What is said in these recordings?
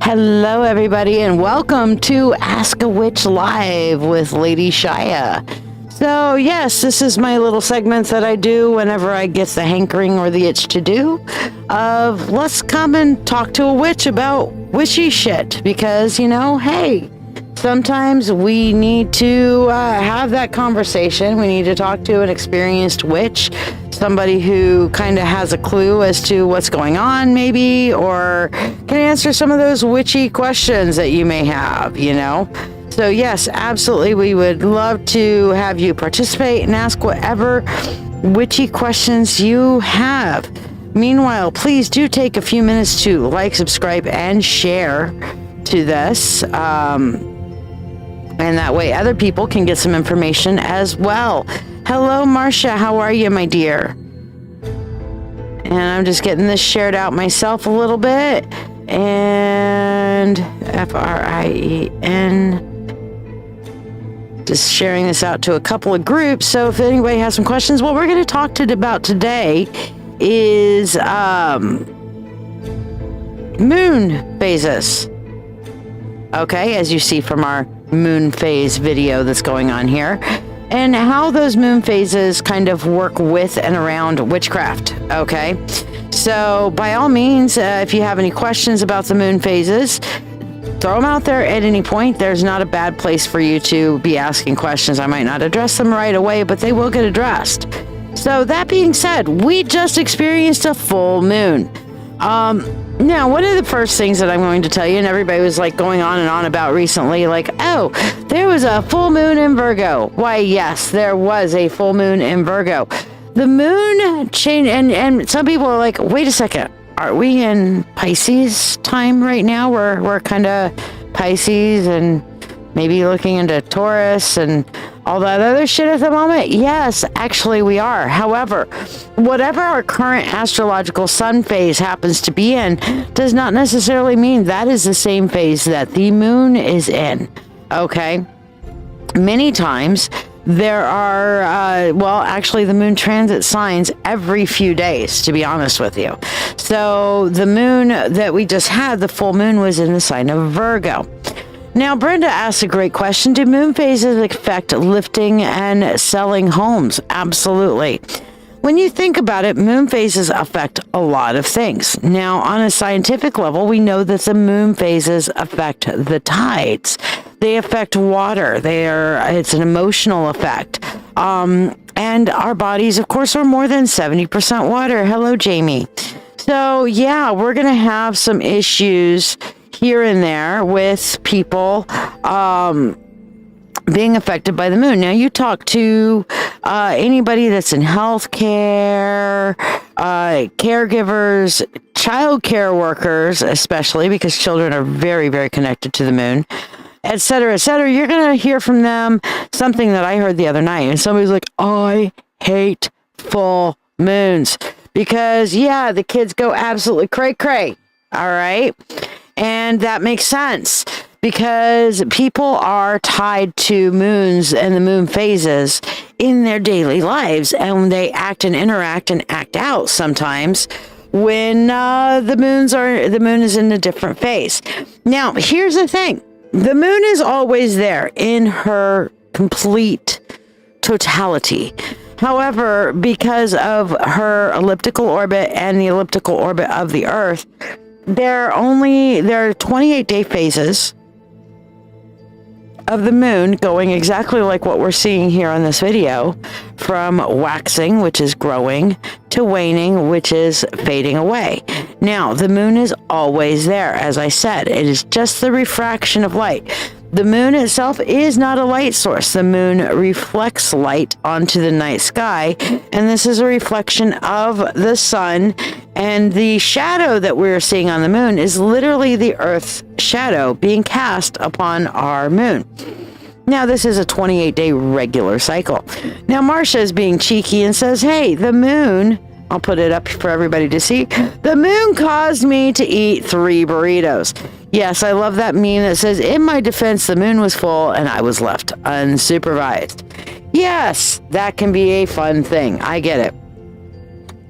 Hello, everybody, and welcome to Ask a Witch Live with LadyShiya. So, yes, this is my little segment that I do whenever I get the hankering or the itch to do of let's come and talk to a witch about witchy shit because, hey, sometimes we need to have that conversation. We need to talk to an experienced witch, somebody who kind of has a clue as to what's going on, maybe, or can answer some of those witchy questions that you may have, So, yes, absolutely, we would love to have you participate and ask whatever witchy questions you have. Meanwhile, please do take a few minutes to like, subscribe, and share to this. And that way other people can get some information as well. Hello, Marcia. How are you, my dear? And I'm just getting this shared out myself a little bit. And FRIEN. Just sharing this out to a couple of groups. So if anybody has some questions, what we're going to talk about today is moon phases. Okay, as you see from our moon phase video that's going on here, and how those moon phases kind of work with and around witchcraft. Okay, so by all means, if you have any questions about the moon phases, throw them out there at any point. There's not a bad place for you to be asking questions. I might not address them right away, but they will get addressed. So that being said, we just experienced a full moon. Now, one of the first things that I'm going to tell you, and everybody was like going on and on about recently, like, oh, there was a full moon in Virgo. Why, yes, there was a full moon in Virgo. The moon changed, and some people are like, wait a second, are we in Pisces time right now? We're kind of Pisces and maybe looking into Taurus and all that other shit at the moment? Yes, actually we are. However, whatever our current astrological sun phase happens to be in does not necessarily mean that is the same phase that the moon is in. Okay? Many times there are, actually the moon transit signs every few days, to be honest with you. So the moon that we just had, the full moon, was in the sign of Virgo. Now, Brenda asked a great question. Do moon phases affect lifting and selling homes? Absolutely. When you think about it, moon phases affect a lot of things. Now, on a scientific level, we know that the moon phases affect the tides. They affect water. It's an emotional effect. And our bodies, of course, are more than 70% water. Hello, Jamie. So, yeah, we're going to have some issues here and there with people being affected by the moon. Now, you talk to anybody that's in healthcare, caregivers, child care workers, especially because children are very, very connected to the moon, et cetera, et cetera. You're going to hear from them something that I heard the other night. And somebody's like, I hate full moons because, yeah, the kids go absolutely cray-cray. All right. And that makes sense because people are tied to moons and the moon phases in their daily lives, and they act and interact and act out sometimes when the moon is in a different phase. Now, here's the thing. The moon is always there in her complete totality. However, because of her elliptical orbit and the elliptical orbit of the Earth, there are 28-day phases of the moon going exactly like what we're seeing here on this video, from waxing, which is growing, to waning, which is fading away. Now, the moon is always there. As I said, it is just the refraction of light. The moon itself is not a light source. The moon reflects light onto the night sky, and this is a reflection of the sun, and the shadow that we're seeing on the moon is literally the Earth's shadow being cast upon our moon. Now, this is a 28-day regular cycle. Now, Marcia is being cheeky and says, hey, the moon, I'll put it up for everybody to see, the moon caused me to eat 3 burritos. Yes, I love that meme that says, in my defense, the moon was full and I was left unsupervised. Yes, that can be a fun thing. I get it.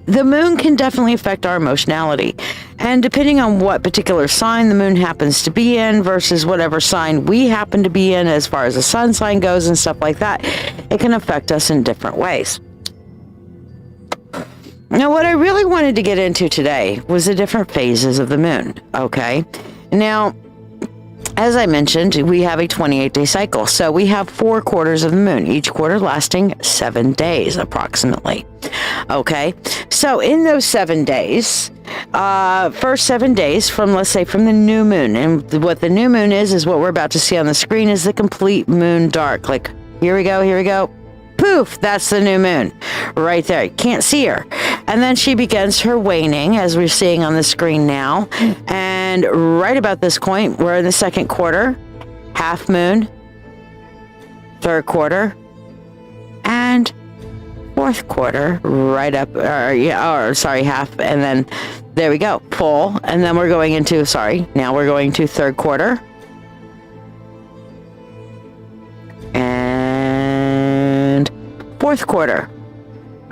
the moon can definitely affect our emotionality. And depending on what particular sign the moon happens to be in versus whatever sign we happen to be in as far as the sun sign goes and stuff like that, it can affect us in different ways. Now, what I really wanted to get into today was the different phases of the moon, okay? Now, as I mentioned, we have a 28-day cycle. So we have 4 quarters of the moon, each quarter lasting 7 days approximately. Okay, so in those 7 days, first 7 days from, let's say, from the new moon, and what the new moon is what we're about to see on the screen is the complete moon dark. Like, here we go. Poof, that's the new moon right there. You can't see her. And then she begins her waning, as we're seeing on the screen now. And right about this point, we're in the second quarter, half moon, third quarter, and fourth quarter, right up, half. And then there we go, full. And then we're going into, now we're going to third quarter. And fourth quarter.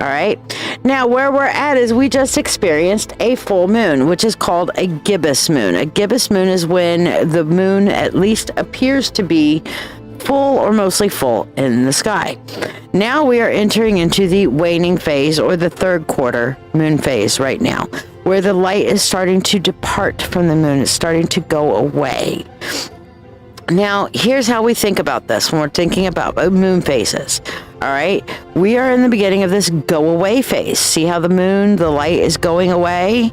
All right. Now, where we're at is we just experienced a full moon, which is called a gibbous moon. A gibbous moon is when the moon at least appears to be full or mostly full in the sky. Now we are entering into the waning phase, or the third quarter moon phase right now, where the light is starting to depart from the moon. It's starting to go away. Now, here's how we think about this when we're thinking about moon phases. All right, we are in the beginning of this go away phase. See how the moon, the light is going away?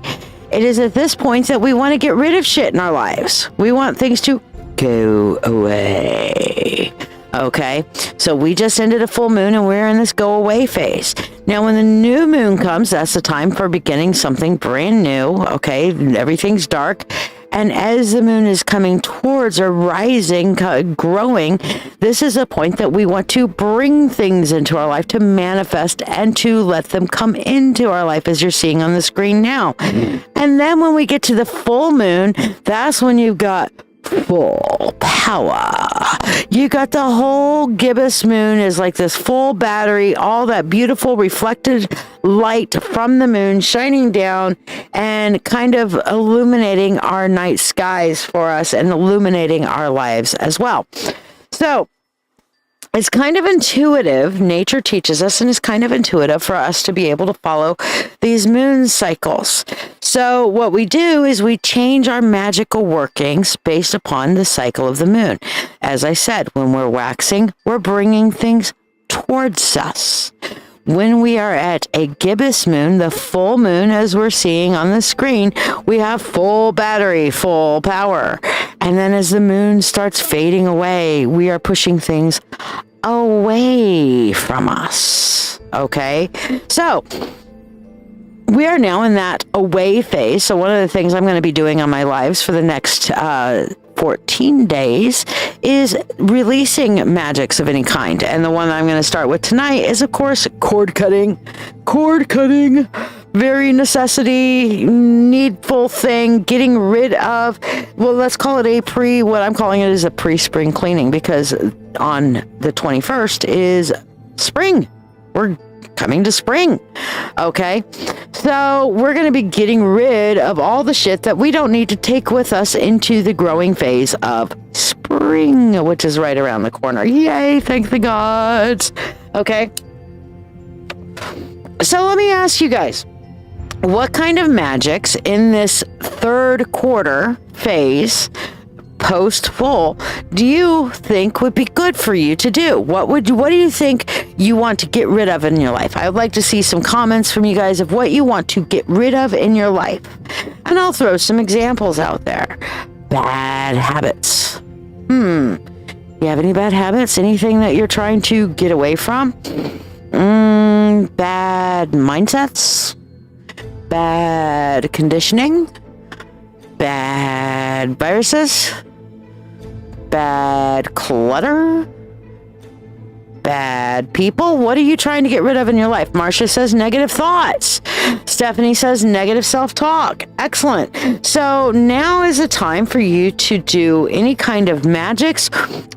It is at this point that we want to get rid of shit in our lives. We want things to go away. Okay, so we just ended a full moon and we're in this go away phase. Now, when the new moon comes, that's the time for beginning something brand new. Okay, everything's dark. And as the moon is coming towards or rising, growing, this is a point that we want to bring things into our life, to manifest and to let them come into our life, as you're seeing on the screen now. And then when we get to the full moon, that's when you've got full power. You got the whole gibbous moon is like this full battery, all that beautiful reflected light from the moon shining down and kind of illuminating our night skies for us and illuminating our lives as well. So it's kind of intuitive. Nature teaches us, and it's kind of intuitive for us to be able to follow these moon cycles. So what we do is we change our magical workings based upon the cycle of the moon. As I said, when we're waxing, we're bringing things towards us. When we are at a gibbous moon, the full moon, as we're seeing on the screen, we have full battery, full power. And then as the moon starts fading away, we are pushing things away from us. Okay? So we are now in that away phase. So one of the things I'm going to be doing on my lives for the next 14 days is releasing magics of any kind. And the one I'm going to start with tonight is, of course, cord cutting. Very necessity, needful thing, getting rid of, well, let's call it what I'm calling it is a pre-spring cleaning, because on the 21st is spring. We're coming to spring. Okay. So we're going to be getting rid of all the shit that we don't need to take with us into the growing phase of spring, which is right around the corner. Yay. Thank the gods. Okay. So let me ask you guys, what kind of magics in this third quarter phase, post full, do you think would be good for you to do? What do you think you want to get rid of in your life? I would like to see some comments from you guys of what you want to get rid of in your life. And I'll throw some examples out there. Bad habits. You have any bad habits? Anything that you're trying to get away from? Bad mindsets? Bad conditioning? Bad viruses? Bad clutter? Bad people? What are you trying to get rid of in your life? Marcia says negative thoughts. Stephanie says negative self-talk. Excellent. So now is a time for you to do any kind of magics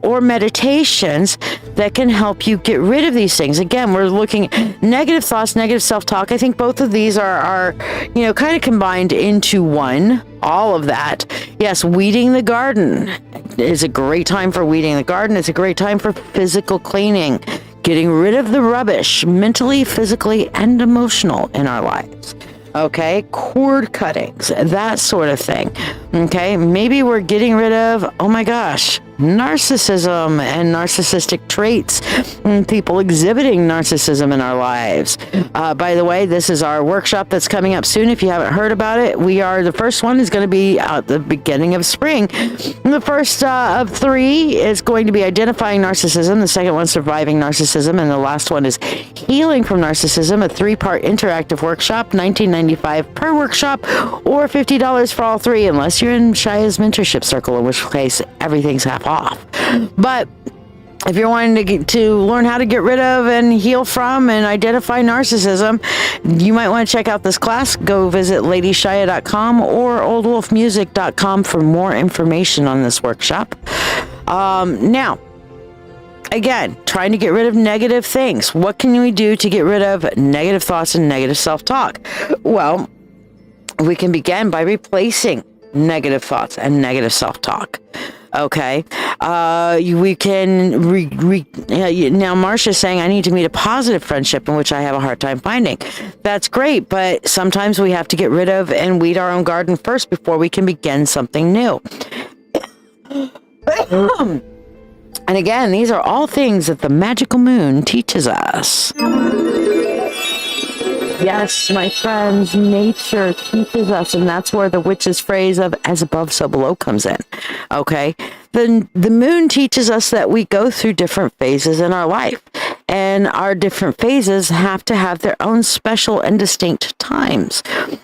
or meditations that can help you get rid of these things. Again, we're looking at negative thoughts, negative self-talk. I think both of these are kind of combined into one. All of that. Yes, weeding the garden is a great time for weeding the garden. It's a great time for physical cleaning, getting rid of the rubbish, mentally, physically, and emotional in our lives. Okay, cord cuttings, that sort of thing. Okay, maybe we're getting rid of, oh my gosh, narcissism and narcissistic traits, and people exhibiting narcissism in our lives. By the way, this is our workshop that's coming up soon. If you haven't heard about it, the first one is going to be at the beginning of spring. The first of 3 is going to be identifying narcissism. The second one, surviving narcissism. And the last one is healing from narcissism, a 3-part interactive workshop, $19.95 per workshop, or $50 for all 3, unless you're in Shiya's mentorship circle, in which case everything's half off. But if you're wanting to learn how to get rid of and heal from and identify narcissism, you might want to check out this class. Go visit LadyShiya.com or oldwolfmusic.com for more information on this workshop. Now, again, trying to get rid of negative things. What can we do to get rid of negative thoughts and negative self-talk? Well, we can begin by replacing negative thoughts and negative self-talk. Okay. We can now Marcia's saying, I need to meet a positive friendship in which I have a hard time finding. That's great, but sometimes we have to get rid of and weed our own garden first before we can begin something new. And again, these are all things that the magical moon teaches us. Yes, my friends, nature teaches us, and that's where the witch's phrase of as above, so below comes in. Okay? The moon teaches us that we go through different phases in our life, and our different phases have to have their own special and distinct times.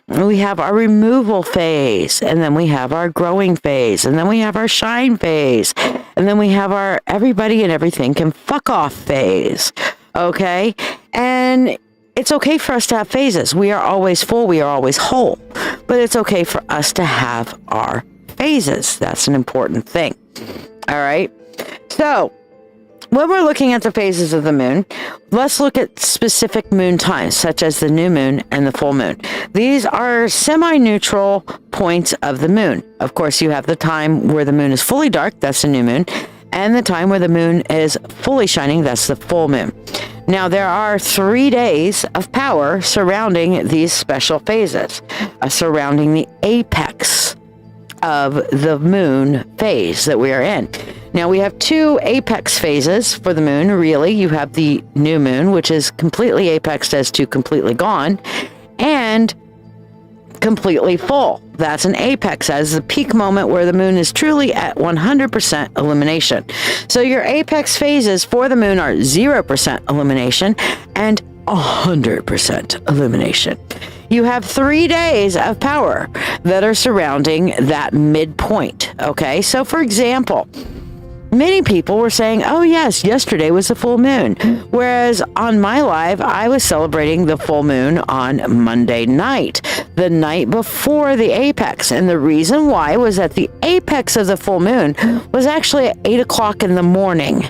We have our removal phase, and then we have our growing phase, and then we have our shine phase, and then we have our everybody and everything can fuck off phase. Okay? And it's okay for us to have phases. We are always full. We are always whole. But it's okay for us to have our phases. That's an important thing. All right. So when we're looking at the phases of the moon, let's look at specific moon times, such as the new moon and the full moon. These are semi-neutral points of the moon. Of course, you have the time where the moon is fully dark. That's the new moon. And the time where the moon is fully shining. That's the full moon. Now, there are 3 days of power surrounding these special phases, surrounding the apex of the moon phase that we are in. Now, we have 2 apex phases for the moon, really. You have the new moon, which is completely apexed as to completely gone, and completely full. That's an apex, as the peak moment where the moon is truly at 100% illumination. So your apex phases for the moon are 0% illumination and 100% illumination. You have 3 days of power that are surrounding that midpoint. Okay, so for example, many people were saying, oh yes, yesterday was the full moon. Whereas on my live, I was celebrating the full moon on Monday night, the night before the apex. And the reason why was that the apex of the full moon was actually at 8 o'clock in the morning.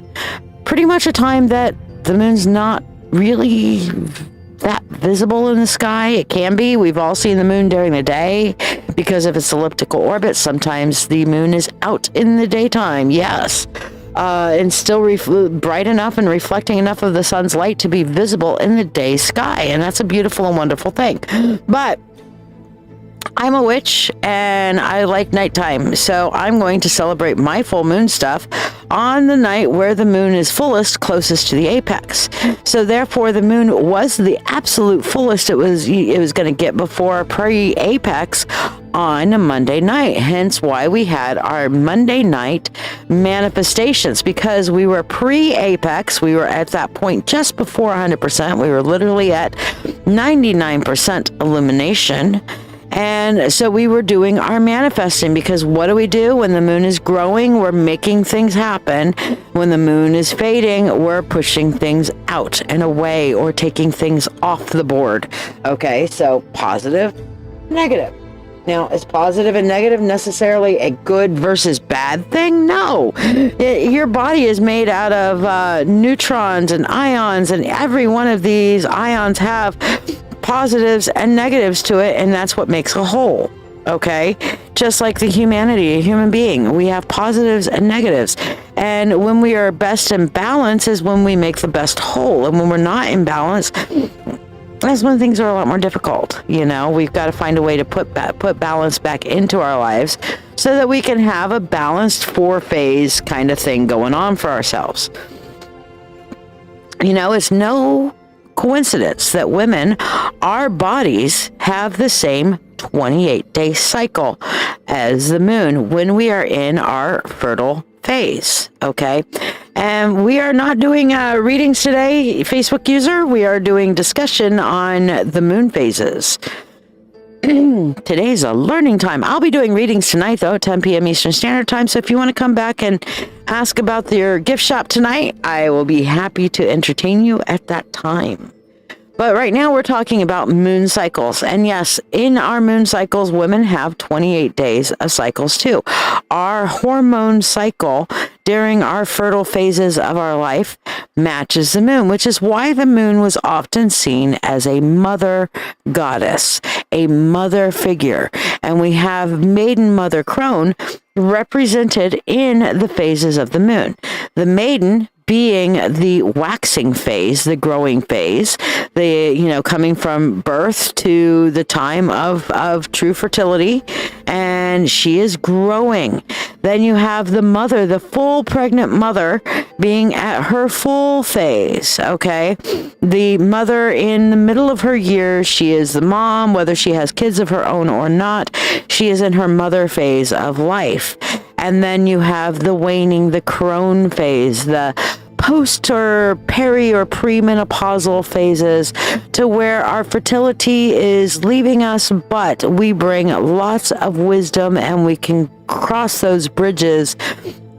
Pretty much a time that the moon's not really that visible in the sky. It can be. We've all seen the moon during the day because of its elliptical orbit. Sometimes the moon is out in the daytime, yes, and still bright enough and reflecting enough of the sun's light to be visible in the day sky, and that's a beautiful and wonderful thing. But I'm a witch and I like nighttime, so I'm going to celebrate my full moon stuff on the night where the moon is fullest, closest to the apex. So therefore, the moon was the absolute fullest it was going to get before pre-apex on a Monday night. Hence why we had our Monday night manifestations, because we were pre-apex. We were at that point just before 100%. We were literally at 99% illumination. And so we were doing our manifesting, because what do we do when the moon is growing? We're making things happen. When the moon is fading, we're pushing things out and away, or taking things off the board. Okay, so positive, negative. Now, is positive and negative necessarily a good versus bad thing? No. Your body is made out of neutrons and ions, and every one of these ions have positives and negatives to it, and that's what makes a whole. Okay, just like the humanity, a human being, we have positives and negatives, and when we are best in balance is when we make the best whole, and when we're not in balance, that's when things are a lot more difficult. You know, we've got to find a way to put balance back into our lives so that we can have a balanced 4-phase kind of thing going on for ourselves. You know, it's no coincidence that women, our bodies have the same 28-day cycle as the moon when we are in our fertile phase. Okay, and we are not doing readings today, Facebook user. We are doing discussion on the moon phases. Today's a learning time. I'll be doing readings tonight, though, at 10 p.m. Eastern Standard Time. So if you want to come back and ask about your gift shop tonight, I will be happy to entertain you at that time. But right now we're talking about moon cycles. And yes, in our moon cycles, women have 28 days of cycles too. Our hormone cycle during our fertile phases of our life matches the moon, which is why the moon was often seen as a mother goddess, a mother figure. And we have maiden mother crone represented in the phases of the moon. The maiden being the waxing phase, the growing phase, coming from birth to the time of true fertility, and she is growing. Then you have the mother, the full pregnant mother, being at her full phase, okay? The mother in the middle of her years, she is the mom, whether she has kids of her own or not, she is in her mother phase of life. And then you have the waning, the crone phase, the post or peri or premenopausal phases, to where our fertility is leaving us, but we bring lots of wisdom and we can cross those bridges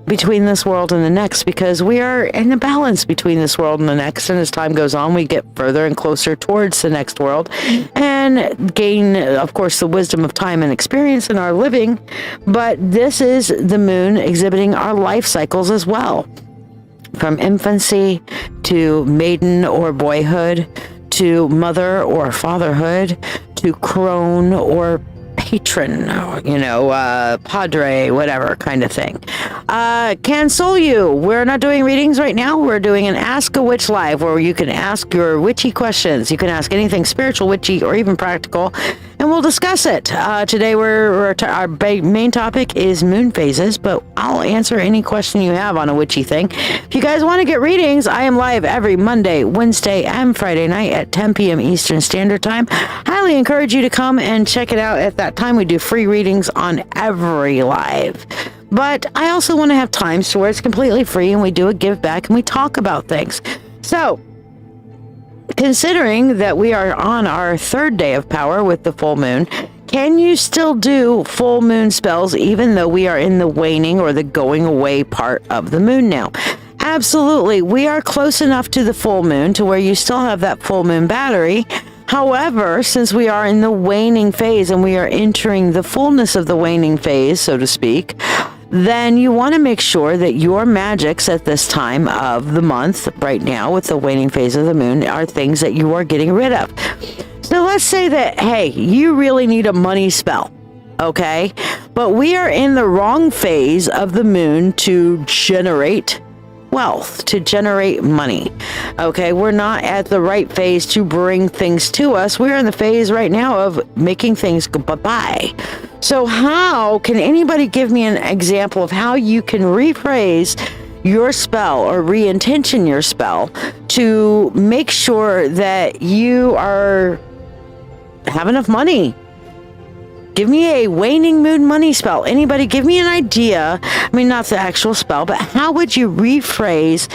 between this world and the next, because we are in a balance between this world and the next. And as time goes on, we get further and closer towards the next world and gain, of course, the wisdom of time and experience in our living. But this is the moon exhibiting our life cycles as well. From infancy to maiden or boyhood, to mother or fatherhood, to crone or patron, padre, whatever kind of thing. Cancel you. We're not doing readings right now. We're doing an Ask a Witch Live, where you can ask your witchy questions. You can ask anything spiritual, witchy, or even practical, and we'll discuss it. Today, our main topic is moon phases, but I'll answer any question you have on a witchy thing. If you guys want to get readings, I am live every Monday, Wednesday, and Friday night at 10 p.m. Eastern Standard Time. Highly encourage you to come and check it out at that time. We do free readings on every live. But I also want to have times to where it's completely free and we do a give back and we talk about things. So, considering that we are on our third day of power with the full moon, can you still do full moon spells even though we are in the waning or the going away part of the moon now? Absolutely. We are close enough to the full moon to where you still have that full moon battery. However, since we are in the waning phase and we are entering the fullness of the waning phase, so to speak, then you want to make sure that your magics at this time of the month, right now with the waning phase of the moon, are things that you are getting rid of. So let's say that, hey, you really need a money spell, okay? But we are in the wrong phase of the moon to generate wealth, to generate money. Okay, we're not at the right phase to bring things to us. We're in the phase right now of making things go bye-bye. So how can anybody give me an example of how you can rephrase your spell or re-intention your spell to make sure that you have enough money? Give me a waning moon money spell. Anybody give me an idea? I mean, not the actual spell, but how would you rephrase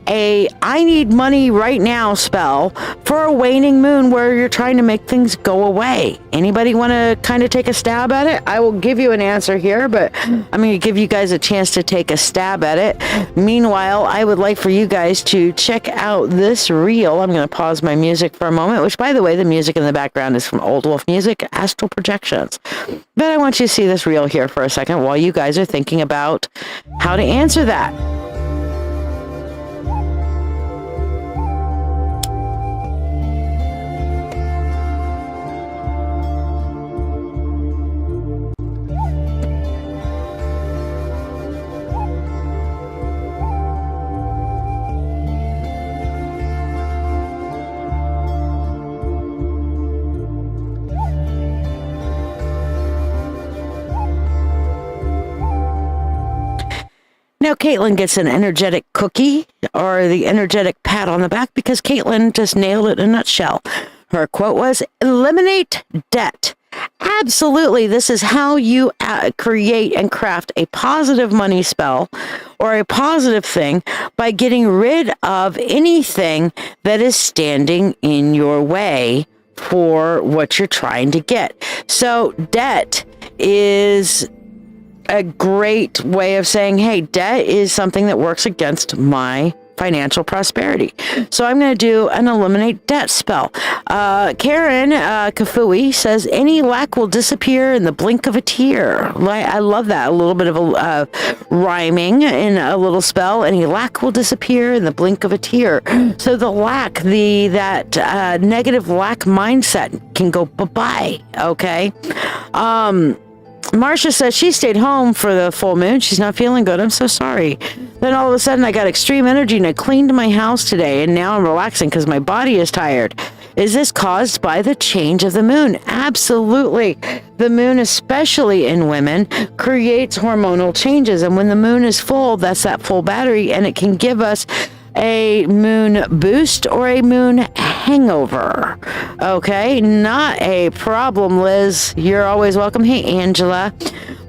a I need money right now spell for a waning moon where you're trying to make things go away. Anybody want to kind of take a stab at it? I will give you an answer here, but I'm going to give you guys a chance to take a stab at it. Meanwhile, I would like for you guys to check out this reel. I'm going to pause my music for a moment, which, by the way, the music in the background is from Old Wolf Music, Astral Projections. But I want you to see this reel here for a second while you guys are thinking about how to answer that. Now, Caitlin gets an energetic cookie or the energetic pat on the back because Caitlin just nailed it in a nutshell. Her quote was, eliminate debt. Absolutely. This is how you create and craft a positive money spell or a positive thing by getting rid of anything that is standing in your way for what you're trying to get. So debt is a great way of saying, hey, debt is something that works against my financial prosperity. So I'm going to do an eliminate debt spell. Karen Kafui says, any lack will disappear in the blink of a tear. I love that. A little bit of a rhyming in a little spell. Any lack will disappear in the blink of a tear. So the lack, that negative lack mindset can go bye-bye. Okay. Marcia says she stayed home for the full moon. She's not feeling good. I'm so sorry. Then all of a sudden I got extreme energy and I cleaned my house today and now I'm relaxing because my body is tired. Is this caused by the change of the moon? Absolutely. The moon, especially in women, creates hormonal changes. And when the moon is full, that's that full battery, and it can give us a moon boost or a moon hangover. Okay, not a problem, Liz. You're always welcome. Hey, Angela.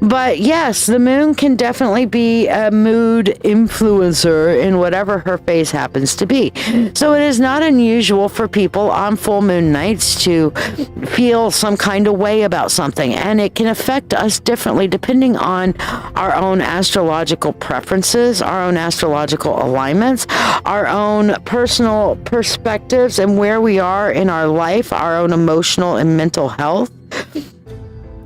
But yes, the moon can definitely be a mood influencer in whatever her phase happens to be. So it is not unusual for people on full moon nights to feel some kind of way about something. And it can affect us differently depending on our own astrological preferences, our own astrological alignments, our own personal perspectives and where we are in our life, our own emotional and mental health.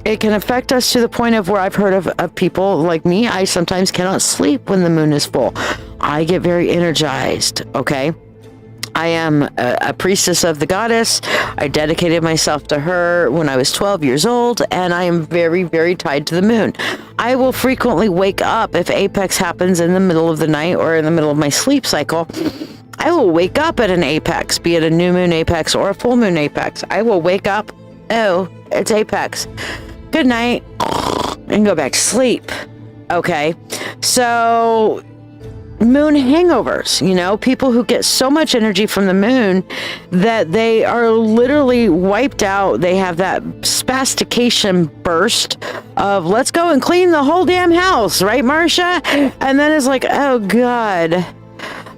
It can affect us to the point of where I've heard of people like me. I sometimes cannot sleep when the moon is full. I get very energized, okay? I am a priestess of the goddess. I dedicated myself to her when I was 12 years old, and I am very, very tied to the moon. I will frequently wake up if apex happens in the middle of the night or in the middle of my sleep cycle. I will wake up at an apex, be it a new moon apex or a full moon apex. I will wake up, oh, it's apex. Good night, and go back to sleep. Okay, so moon hangovers, you know, people who get so much energy from the moon that they are literally wiped out. They have that spastication burst of let's go and clean the whole damn house, right, Marcia? And then it's like, oh God,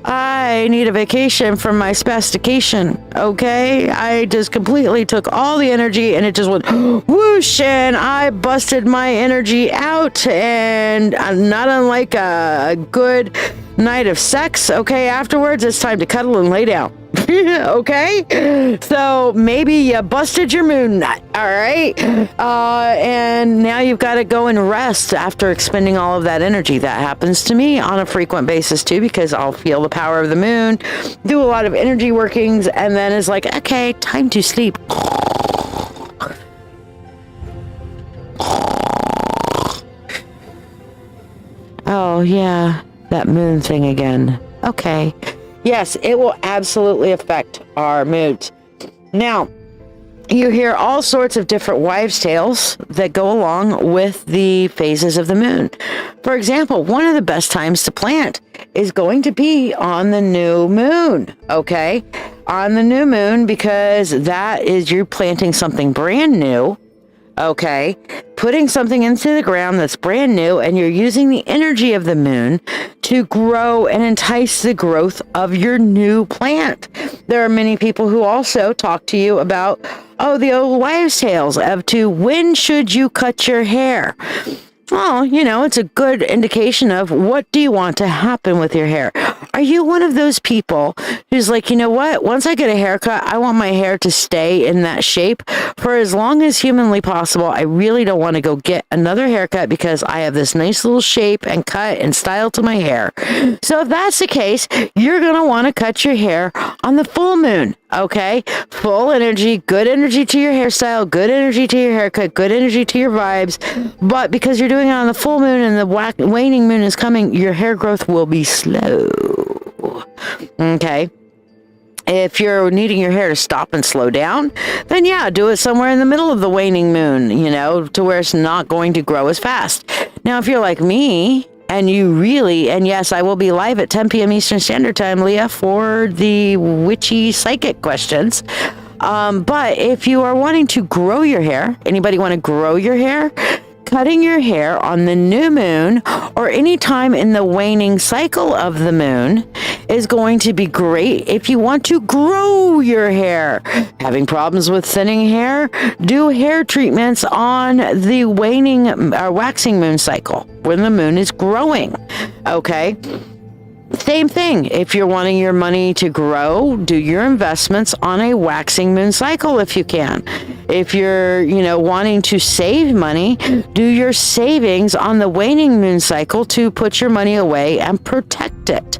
I need a vacation from my spastication, okay? I just completely took all the energy and it just went whoosh, and I busted my energy out, and not unlike a good night of sex, okay? Afterwards, it's time to cuddle and lay down. Okay, so maybe you busted your moon nut, all right, and now you've got to go and rest after expending all of that energy. That happens to me on a frequent basis too, because I'll feel the power of the moon, do a lot of energy workings, and then it's like, okay, time to sleep. Oh yeah, that moon thing again. Okay. Yes, it will absolutely affect our moods. Now, you hear all sorts of different wives' tales that go along with the phases of the moon. For example, one of the best times to plant is going to be on the new moon, okay? On the new moon, because that is you're planting something brand new, okay? Putting something into the ground that's brand new, and you're using the energy of the moon to grow and entice the growth of your new plant. There are many people who also talk to you about, the old wives' tales of to when should you cut your hair? Well, it's a good indication of what do you want to happen with your hair. Are you one of those people who's like, you know what? Once I get a haircut, I want my hair to stay in that shape for as long as humanly possible. I really don't want to go get another haircut because I have this nice little shape and cut and style to my hair. So if that's the case, you're going to want to cut your hair on the full moon. Okay, full energy, good energy to your hairstyle, good energy to your haircut, good energy to your vibes. But because you're doing it on the full moon and the waning moon is coming, your hair growth will be slow. Okay. If you're needing your hair to stop and slow down, then yeah, do it somewhere in the middle of the waning moon, to where it's not going to grow as fast. Now, if you're like me, and yes, I will be live at 10 p.m. Eastern Standard Time, Leah, for the witchy psychic questions. But if you are wanting to grow your hair, anybody want to grow your hair? Cutting your hair on the new moon or any time in the waning cycle of the moon is going to be great if you want to grow your hair. Having problems with thinning hair? Do hair treatments on the waning or waxing moon cycle when the moon is growing. Okay. Same thing. If you're wanting your money to grow, do your investments on a waxing moon cycle if you can. If you're, wanting to save money, do your savings on the waning moon cycle to put your money away and protect it.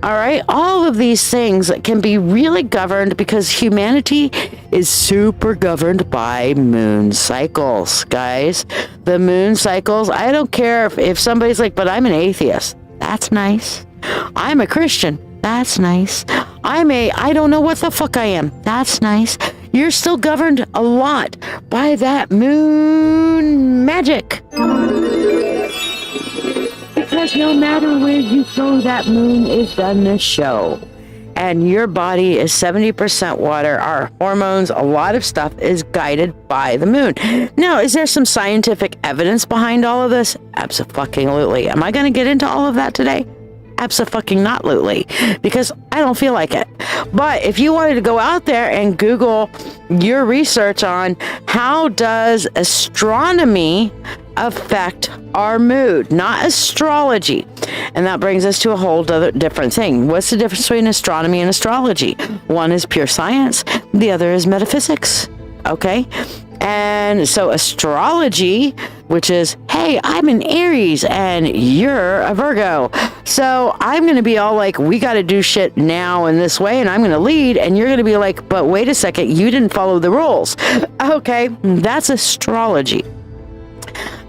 All right. All of these things can be really governed because humanity is super governed by moon cycles, guys. The moon cycles. I don't care if somebody's like, but I'm an atheist. That's nice. I'm a Christian. That's nice. I don't know what the fuck I am. That's nice. You're still governed a lot by that moon magic. Because no matter where you go, that moon is done the show. And your body is 70% water. Our hormones, a lot of stuff is guided by the moon. Now, is there some scientific evidence behind all of this? Abso-fucking-lutely. Am I going to get into all of that today? Abso-fucking-not-lutely, because I don't feel like it. But if you wanted to go out there and Google your research on how does astronomy affect our mood, not astrology. And that brings us to a whole other different thing. What's the difference between astronomy and astrology? One is pure science. The other is metaphysics. Okay. And so astrology, which is, hey, I'm an Aries and you're a Virgo. So I'm going to be all like, we got to do shit now in this way and I'm going to lead. And you're going to be like, but wait a second, you didn't follow the rules. Okay, that's astrology.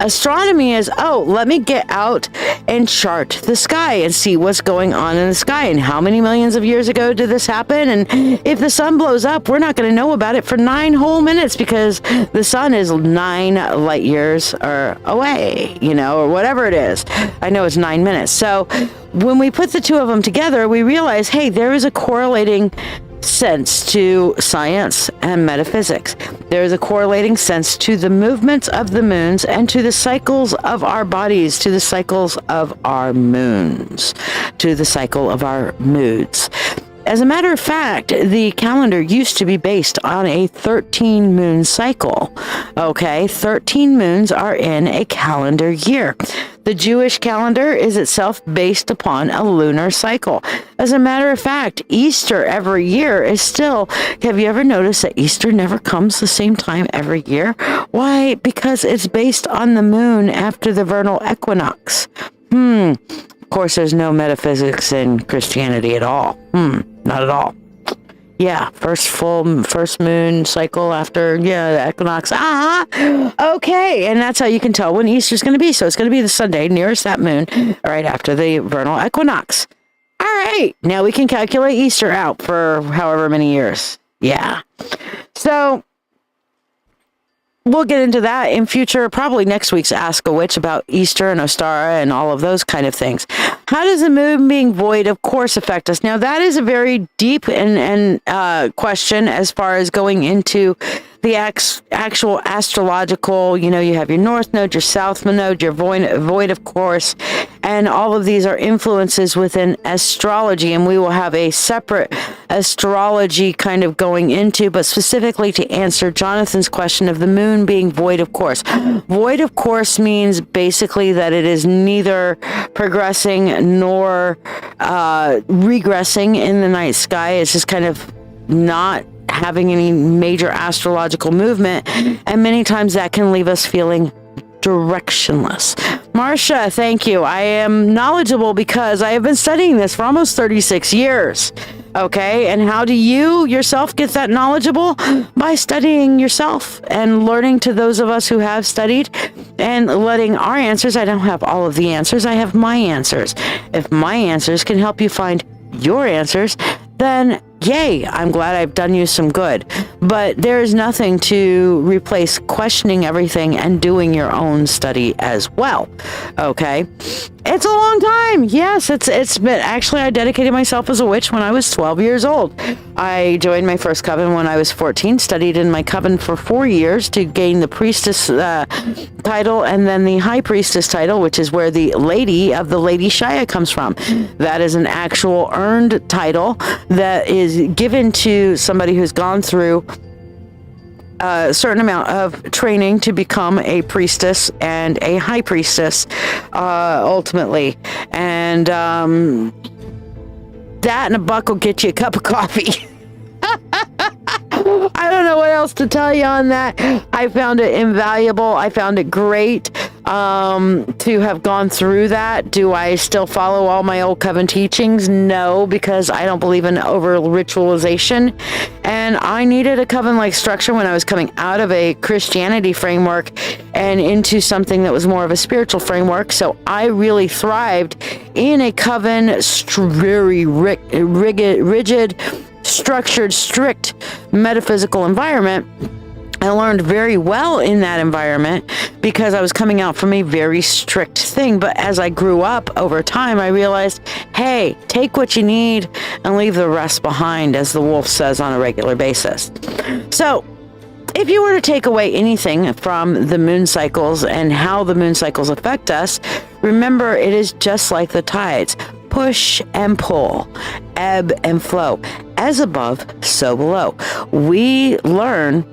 Astronomy is, let me get out and chart the sky and see what's going on in the sky and how many millions of years ago did this happen. And if the sun blows up, we're not going to know about it for 9 whole minutes because the sun is 9 light years away, or whatever it is. I know it's 9 minutes. So when we put the two of them together, we realize, hey, there is a correlating sense to science and metaphysics. There is a correlating sense to the movements of the moons and to the cycles of our bodies, to the cycles of our moons, to the cycle of our moods. As a matter of fact, the calendar used to be based on a 13 moon cycle. Okay, 13 moons are in a calendar year. The Jewish calendar is itself based upon a lunar cycle. As a matter of fact, Easter every year is still, have you ever noticed that Easter never comes the same time every year? Why? Because it's based on the moon after the vernal equinox. Of course, there's no metaphysics in Christianity at all. Not at all. Yeah, first moon cycle after, the equinox. Okay. And that's how you can tell when Easter's going to be. So it's going to be the Sunday nearest that moon, right after the vernal equinox. All right. Now we can calculate Easter out for however many years. Yeah. So we'll get into that in future, probably next week's Ask a Witch about Easter and Ostara and all of those kind of things. How does the moon being void of course affect us? Now, that is a very deep and question as far as going into the actual astrological, you have your north node, your south node, your void of course, and all of these are influences within astrology, and we will have a separate astrology kind of going into, but specifically to answer Jonathan's question of the moon being void of course. Void of course means basically that it is neither progressing nor regressing in the night sky. It's just kind of not having any major astrological movement, and many times that can leave us feeling directionless. Marcia, thank you. I am knowledgeable because I have been studying this for almost 36 years. Okay, and how do you yourself get that knowledgeable? By studying yourself and learning to those of us who have studied and letting our answers. I don't have all of the answers. I have my answers. If my answers can help you find your answers, then yay, I'm glad I've done you some good. But there is nothing to replace questioning everything and doing your own study as well. Okay? It's a long time. Yes, it's been, actually, I dedicated myself as a witch when I was 12 years old. I joined my first coven when I was 14, studied in my coven for 4 years to gain the Priestess title and then the High Priestess title, which is where the Lady of the LadyShiya comes from. That is an actual earned title that is given to somebody who's gone through a certain amount of training to become a priestess and a high priestess, ultimately. And that and a buck will get you a cup of coffee. I don't know what else to tell you on that. I found it invaluable. I found it great to have gone through that. Do I still follow all my old coven teachings? No, because I don't believe in over ritualization. And I needed a coven-like structure when I was coming out of a Christianity framework and into something that was more of a spiritual framework. So I really thrived in a coven, very rigid, structured, strict metaphysical environment. I learned very well in that environment because I was coming out from a very strict thing. But as I grew up over time, I realized, hey, take what you need and leave the rest behind, as the wolf says on a regular basis. So if you were to take away anything from the moon cycles and how the moon cycles affect us, remember it is just like the tides. Push and pull, ebb and flow. As above, so below. We learn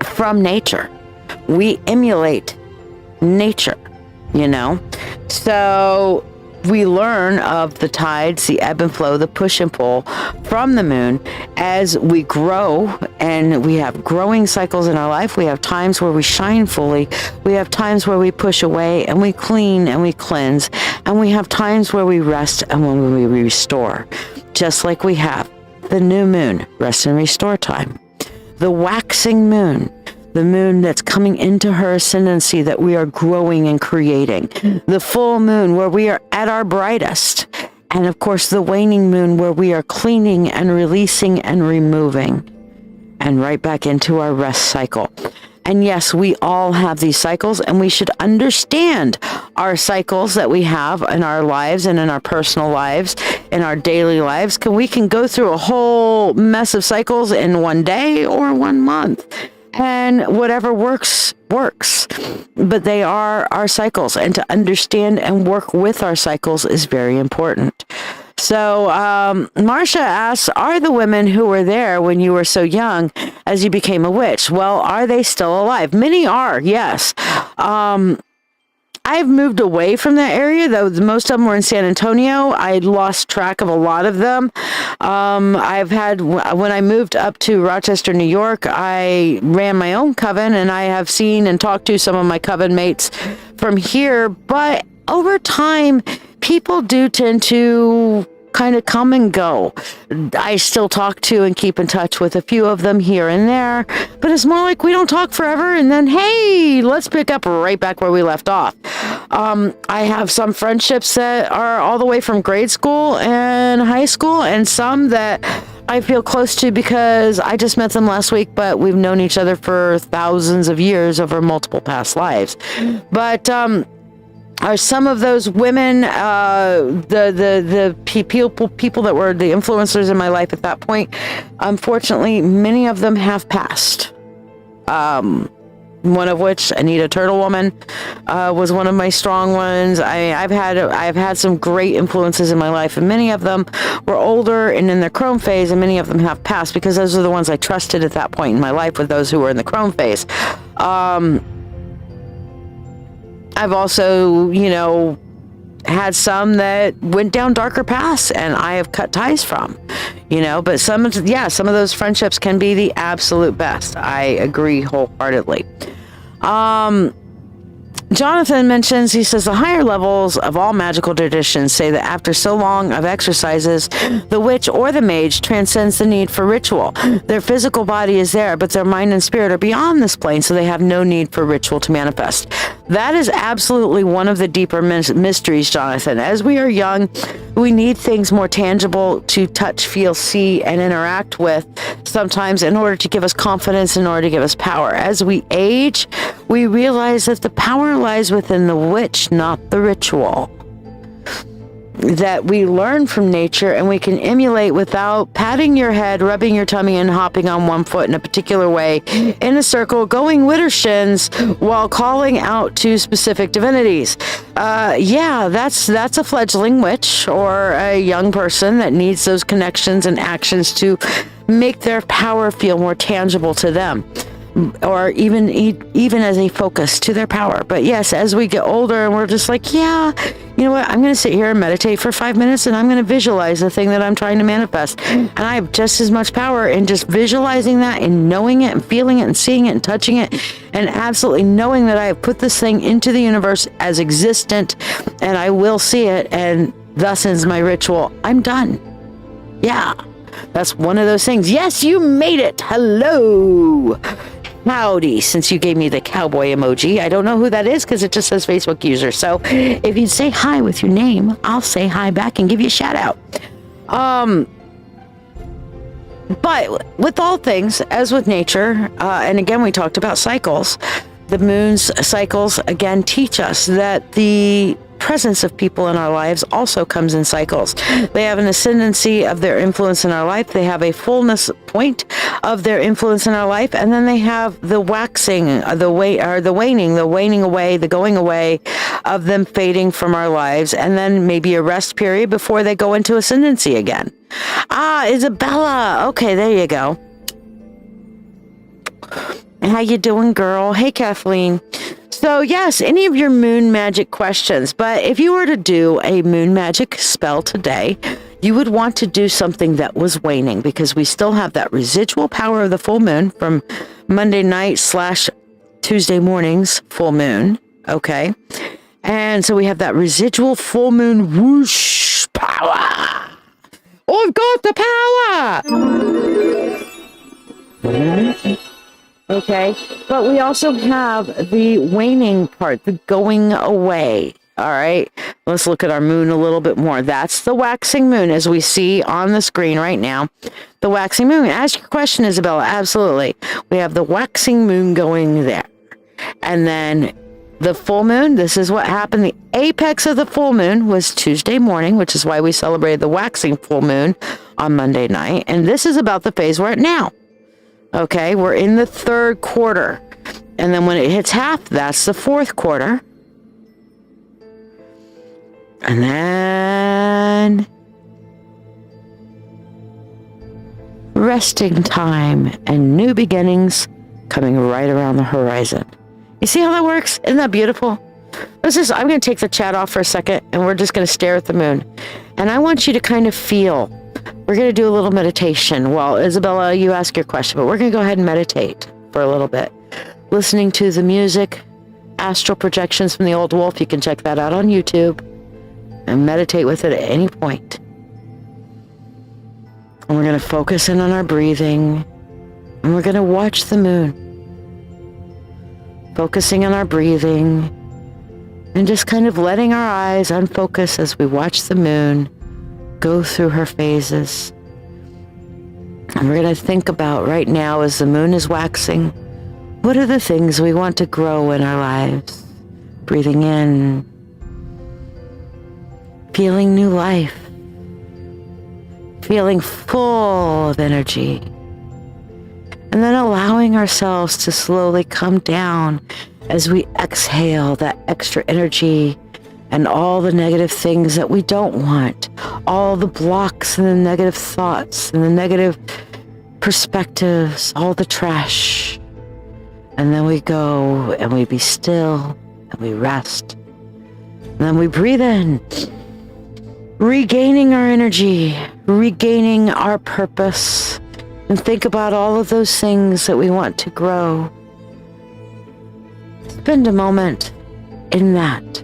from nature. We emulate nature, So we learn of the tides, the ebb and flow, the push and pull from the moon as we grow, and we have growing cycles in our life. We have times where we shine fully. We have times where we push away and we clean and we cleanse. And we have times where we rest and when we restore. Just like we have the new moon, rest and restore time. The waxing moon, the moon that's coming into her ascendancy that we are growing and creating. The full moon where we are at our brightest. And of course, the waning moon where we are cleaning and releasing and removing. And right back into our rest cycle. And yes, we all have these cycles, and we should understand our cycles that we have in our lives and in our personal lives, in our daily lives. We can go through a whole mess of cycles in one day or 1 month. And whatever works. But they are our cycles, and to understand and work with our cycles is very important. So Marcia asks, are the women who were there when you were so young as you became a witch? Well, are they still alive? Many are, yes. I've moved away from that area, though most of them were in San Antonio. I lost track of a lot of them. When I moved up to Rochester, New York, I ran my own coven, and I have seen and talked to some of my coven mates from here. But over time, people do tend to kind of come and go. I still talk to and keep in touch with a few of them here and there, but it's more like we don't talk forever, and then, hey, let's pick up right back where we left off. I have some friendships that are all the way from grade school and high school, and some that I feel close to because I just met them last week, but we've known each other for thousands of years over multiple past lives. But are some of those women, the people that were the influencers in my life at that point, unfortunately, many of them have passed. One of which, Anita Turtle Woman, was one of my strong ones. I've had some great influences in my life, and many of them were older and in their chrome phase, and many of them have passed because those are the ones I trusted at that point in my life with those who were in the chrome phase. I've also, had some that went down darker paths and I have cut ties from, but some of those friendships can be the absolute best. I agree wholeheartedly. Jonathan mentions, he says, the higher levels of all magical traditions say that after so long of exercises, the witch or the mage transcends the need for ritual. Their physical body is there, but their mind and spirit are beyond this plane, so they have no need for ritual to manifest. That is absolutely one of the deeper mysteries, Jonathan. As we are young, we need things more tangible to touch, feel, see, and interact with sometimes in order to give us confidence, in order to give us power. As we age, we realize that the power lies within the witch, not the ritual. That we learn from nature and we can emulate without patting your head, rubbing your tummy, and hopping on one foot in a particular way in a circle, going widdershins while calling out to specific divinities. That's a fledgling witch or a young person that needs those connections and actions to make their power feel more tangible to them, or even as a focus to their power. But yes, as we get older and we're just like, you know what, I'm going to sit here and meditate for 5 minutes and I'm going to visualize the thing that I'm trying to manifest. And I have just as much power in just visualizing that and knowing it and feeling it and seeing it and touching it and absolutely knowing that I have put this thing into the universe as existent and I will see it, and thus ends my ritual. I'm done. Yeah, that's one of those things. Yes, you made it. Hello. Howdy, since you gave me the cowboy emoji. I don't know who that is because it just says Facebook user. So if you'd say hi with your name, I'll say hi back and give you a shout out. But with all things, as with nature, and again, we talked about cycles, the moon's cycles, again, teach us that the presence of people in our lives also comes in cycles. They have an ascendancy of their influence in our life. They have a fullness point of their influence in our life, and then they have the waxing, the waning away, the going away of them fading from our lives, and then maybe a rest period before they go into ascendancy again. Isabella. Okay, there you go. How you doing, girl? Hey, Kathleen. So yes, any of your moon magic questions, but if you were to do a moon magic spell today, you would want to do something that was waning, because we still have that residual power of the full moon from Monday night / Tuesday morning's full moon. Okay. And so we have that residual full moon whoosh power. Oh, I've got the power. Okay, but we also have the waning part, the going away. All right, let's look at our moon a little bit more. That's the waxing moon, as we see on the screen right now. The waxing moon. Ask your question, Isabella. Absolutely. We have the waxing moon going there. And then the full moon, this is what happened. The apex of the full moon was Tuesday morning, which is why we celebrated the waxing full moon on Monday night. And this is about the phase we're at now. Okay, we're in the third quarter. And then when it hits half, that's the fourth quarter. And then resting time and new beginnings coming right around the horizon. You see how that works? Isn't that beautiful? I'm going to take the chat off for a second, and we're just going to stare at the moon. And I want you to kind of feel. We're going to do a little meditation. Well, Isabella, you ask your question, but we're going to go ahead and meditate for a little bit. Listening to the music, astral projections from the old wolf. You can check that out on YouTube and meditate with it at any point. And we're going to focus in on our breathing, and we're going to watch the moon. Focusing on our breathing and just kind of letting our eyes unfocus as we watch the moon go through her phases. And we're going to think about right now as the moon is waxing, what are the things we want to grow in our lives? Breathing in, feeling new life, feeling full of energy, and then allowing ourselves to slowly come down as we exhale that extra energy and all the negative things that we don't want, all the blocks and the negative thoughts and the negative perspectives, all the trash. And then we go and we be still and we rest. And then we breathe in, regaining our energy, regaining our purpose, and think about all of those things that we want to grow. Spend a moment in that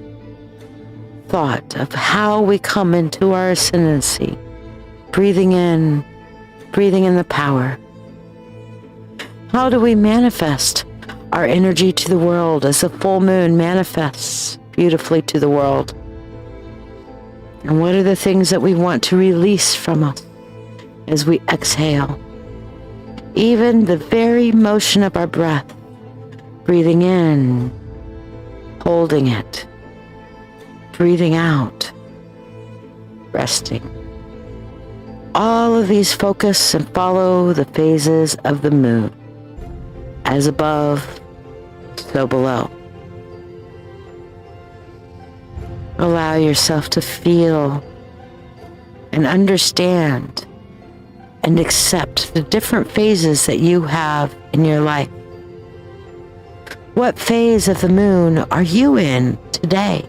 thought of how we come into our ascendancy, breathing in the power. How do we manifest our energy to the world as the full moon manifests beautifully to the world? And what are the things that we want to release from us as we exhale? Even the very motion of our breath, breathing in, holding it, breathing out, resting. All of these focus and follow the phases of the moon. As above, so below. Allow yourself to feel and understand and accept the different phases that you have in your life. What phase of the moon are you in today?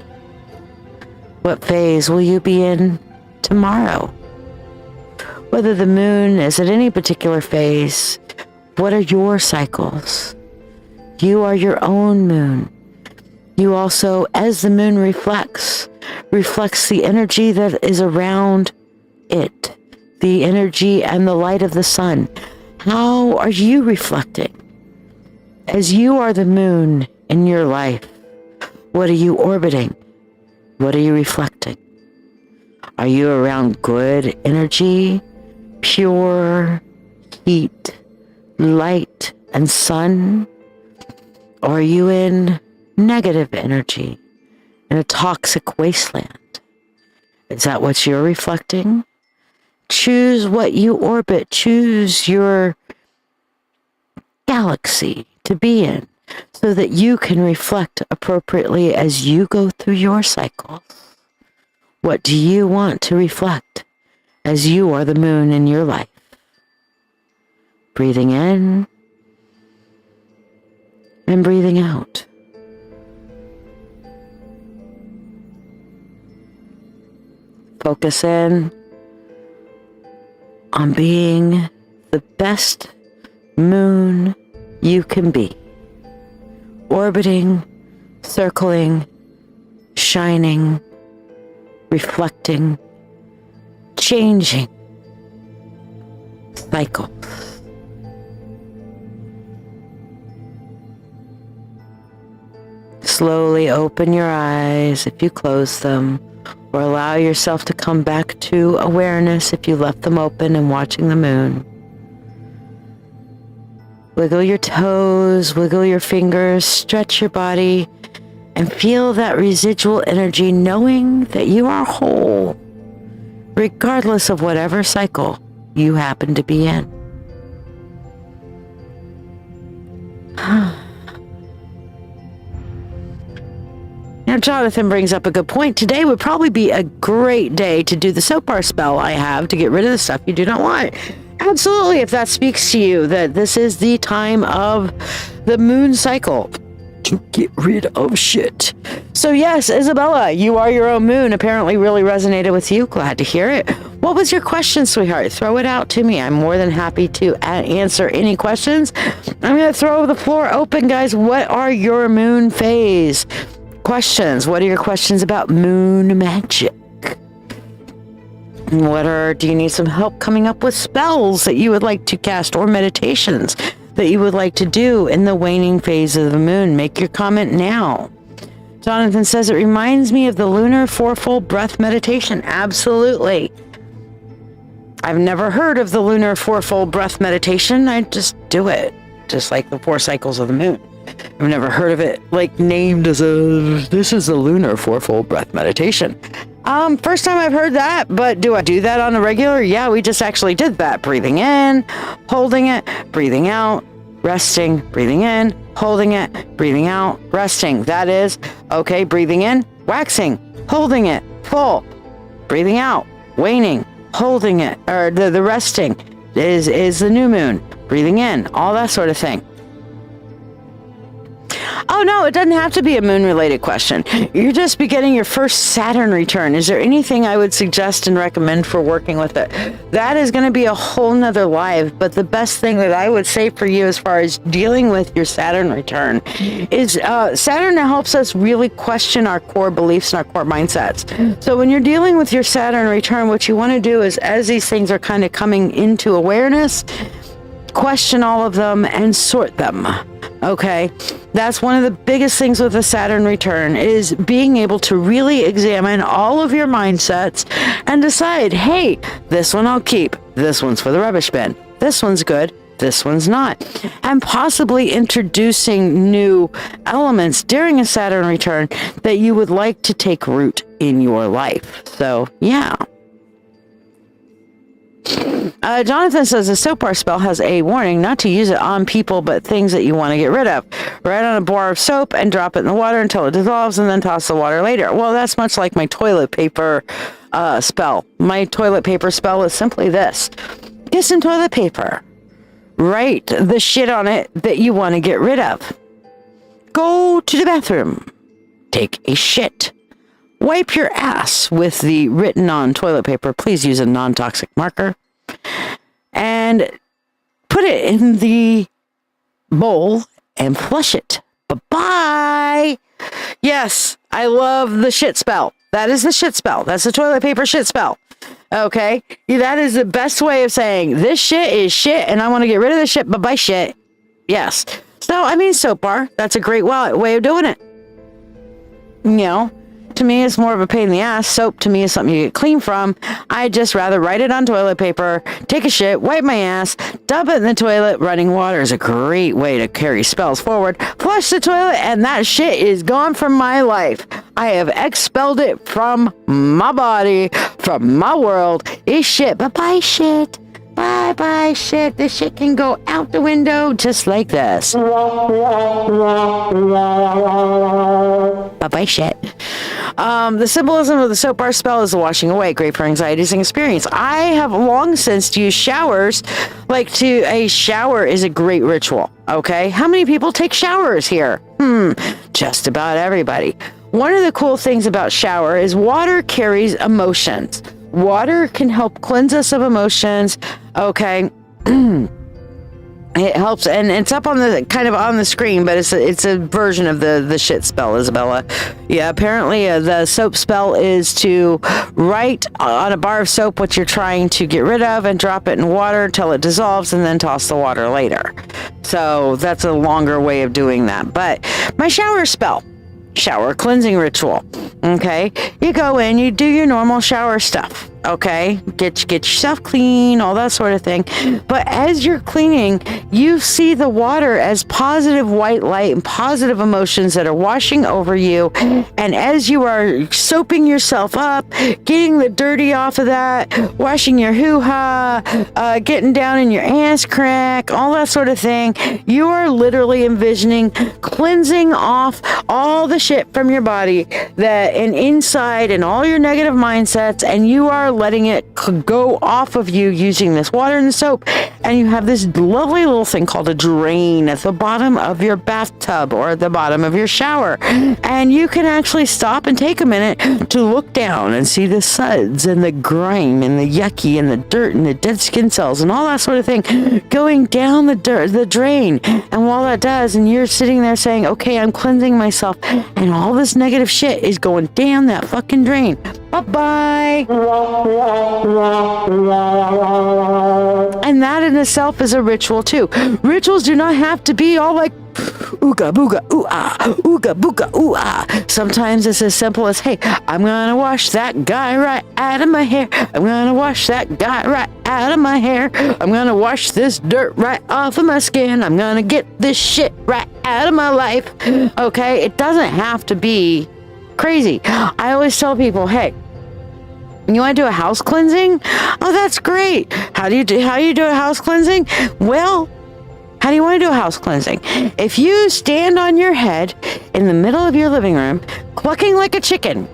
What phase will you be in tomorrow? Whether the moon is at any particular phase, what are your cycles? You are your own moon. You also, as the moon reflects the energy that is around it, the energy and the light of the sun. How are you reflecting? As you are the moon in your life, what are you orbiting? What are you reflecting? Are you around good energy, pure heat, light, and sun? Or are you in negative energy, in a toxic wasteland? Is that what you're reflecting? Choose what you orbit. Choose your galaxy to be in so that you can reflect appropriately as you go through your cycles. What do you want to reflect as you are the moon in your life? Breathing in and breathing out. Focus in on being the best moon you can be. Orbiting, circling, shining, reflecting, changing cycles. Slowly open your eyes if you close them, or allow yourself to come back to awareness if you left them open and watching the moon. Wiggle your toes, wiggle your fingers, stretch your body, and feel that residual energy, knowing that you are whole, regardless of whatever cycle you happen to be in. Now, Jonathan brings up a good point. Today would probably be a great day to do the soap bar spell I have to get rid of the stuff you do not want. Absolutely, if that speaks to you, that this is the time of the moon cycle to get rid of shit. So yes, Isabella, you are your own moon. Apparently really resonated with you. Glad to hear it. What was your question, sweetheart? Throw it out to me. I'm more than happy to answer any questions. I'm going to throw the floor open, guys. What are your moon phase questions? What are your questions about moon magic? Do you need some help coming up with spells that you would like to cast or meditations that you would like to do in the waning phase of the moon? Make your comment now. Jonathan says it reminds me of the lunar fourfold breath meditation. Absolutely. I've never heard of the lunar fourfold breath meditation. I just do it, just like the 4 cycles of the moon. I've never heard of it like named as this is the lunar fourfold breath meditation. First time I've heard that, but do I do that on a regular? Yeah, we just actually did that. Breathing in, holding it, breathing out, resting, breathing in, holding it, breathing out, resting. That is, okay, breathing in, waxing, holding it, full, breathing out, waning, holding it, or the resting is the new moon, breathing in, all that sort of thing. Oh, no, it doesn't have to be a moon-related question. You're just beginning your first Saturn return. Is there anything I would suggest and recommend for working with it? That is going to be a whole nother live, but the best thing that I would say for you as far as dealing with your Saturn return is Saturn helps us really question our core beliefs and our core mindsets. So when you're dealing with your Saturn return, what you want to do is, as these things are kind of coming into awareness, question all of them and sort them. Okay, that's one of the biggest things with the Saturn return is being able to really examine all of your mindsets and decide, hey, this one I'll keep. This one's for the rubbish bin. This one's good. This one's not. And possibly introducing new elements during a Saturn return that you would like to take root in your life. So, yeah. Jonathan says the soap bar spell has a warning not to use it on people, but things that you want to get rid of. Write on a bar of soap and drop it in the water until it dissolves and then toss the water later. Well, that's much like my toilet paper spell. My toilet paper spell is simply this. Get some toilet paper. Write the shit on it that you want to get rid of. Go to the bathroom. Take a shit. Wipe your ass with the written on toilet paper. Please use a non-toxic marker. And put it in the bowl and flush it. Bye-bye. Yes, I love the shit spell. That is the shit spell. That's the toilet paper shit spell. Okay? That is the best way of saying this shit is shit and I want to get rid of this shit. Bye-bye shit. Yes. So, I mean, soap bar. That's a great way of doing it. You know? To me, it's more of a pain in the ass. Soap to me is something you get clean from. I'd just rather write it on toilet paper, take a shit, wipe my ass, dump it in the toilet. Running water is a great way to carry spells forward. Flush the toilet, and that shit is gone from my life. I have expelled it from my body, from my world. It's shit. Bye-bye shit. Bye-bye shit. This shit can go out the window just like this. Bye-bye shit. The symbolism of the soap bar spell is the washing away, great for anxieties and experience. I have long since used showers. A shower is a great ritual, okay? How many people take showers here? Just about everybody. One of the cool things about shower is water carries emotions. Water can help cleanse us of emotions, okay? It helps, and it's up on the screen, but it's a version of the shit spell, Isabella. Yeah, apparently the soap spell is to write on a bar of soap what you're trying to get rid of and drop it in water until it dissolves and then toss the water later. So that's a longer way of doing that. But my shower spell. Shower cleansing ritual. Okay, you go in, you do your normal shower stuff. Okay, get yourself clean, all that sort of thing. But as you're cleaning, you see the water as positive white light and positive emotions that are washing over you. And as you are soaping yourself up, getting the dirty off of that, washing your hoo-ha, getting down in your ass crack, all that sort of thing, you are literally envisioning cleansing off all the shit from your body and inside and all your negative mindsets, and you are letting it go off of you using this water and the soap. And you have this lovely little thing called a drain at the bottom of your bathtub or at the bottom of your shower. And you can actually stop and take a minute to look down and see the suds and the grime and the yucky and the dirt and the dead skin cells and all that sort of thing going down the drain. And while that does, and you're sitting there saying, okay, I'm cleansing myself, and all this negative shit is going down that fucking drain. Bye-bye. And that in itself is a ritual too. Rituals do not have to be all like ooga booga ooh ah, ooga booga ooh ah. Sometimes it's as simple as, hey, I'm gonna wash that guy right out of my hair. I'm gonna wash that guy right out of my hair. I'm gonna wash this dirt right off of my skin. I'm gonna get this shit right out of my life. Okay? It doesn't have to be crazy. I always tell people, hey, you want to do a house cleansing? Oh, that's great. How do you do a house cleansing? Well, how do you want to do a house cleansing? If you stand on your head in the middle of your living room, clucking like a chicken,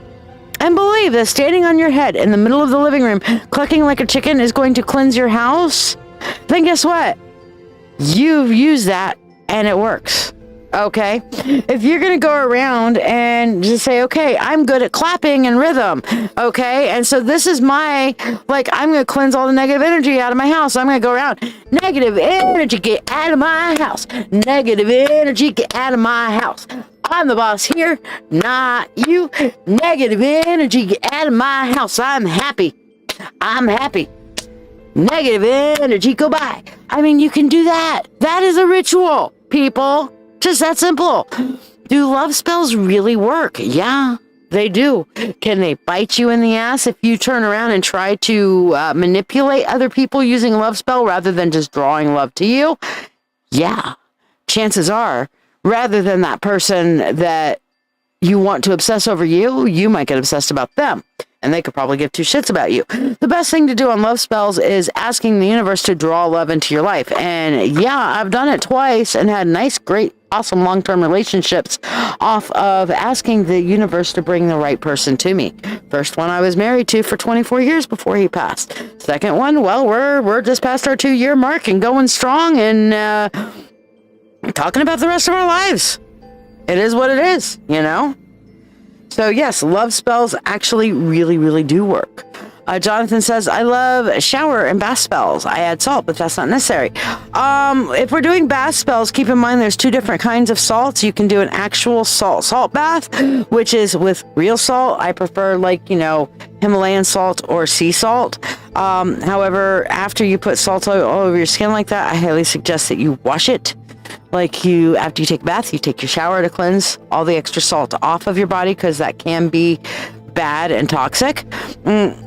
and believe that standing on your head in the middle of the living room, clucking like a chicken is going to cleanse your house, then guess what? You've used that and it works. Okay? If you're going to go around and just say, okay, I'm good at clapping and rhythm. Okay? And so this is I'm going to cleanse all the negative energy out of my house. I'm going to go around. Negative energy, get out of my house. Negative energy, get out of my house. I'm the boss here, not you. Negative energy, get out of my house. I'm happy. Negative energy, go by. I mean, you can do that. That is a ritual, people. Just that simple. Do love spells really work? Yeah, they do. Can they bite you in the ass if you turn around and try to manipulate other people using a love spell rather than just drawing love to you? Yeah, chances are, rather than that person that you want to obsess over you, you might get obsessed about them. And they could probably give two shits about you. The best thing to do on love spells is asking the universe to draw love into your life. And yeah, I've done it twice and had nice, great, awesome long-term relationships off of asking the universe to bring the right person to me. First one I was married to for 24 years before he passed. Second one, well, we're just past our 2-year mark and going strong and talking about the rest of our lives. It is what it is, you know? So yes, love spells actually really, really do work. Jonathan says, I love shower and bath spells. I add salt, but that's not necessary. If we're doing bath spells, keep in mind there's 2 different kinds of salts. You can do an actual salt bath, which is with real salt. I prefer Himalayan salt or sea salt. However, after you put salt all over your skin like that, I highly suggest that you wash it. After you take a bath, you take your shower to cleanse all the extra salt off of your body because that can be bad and toxic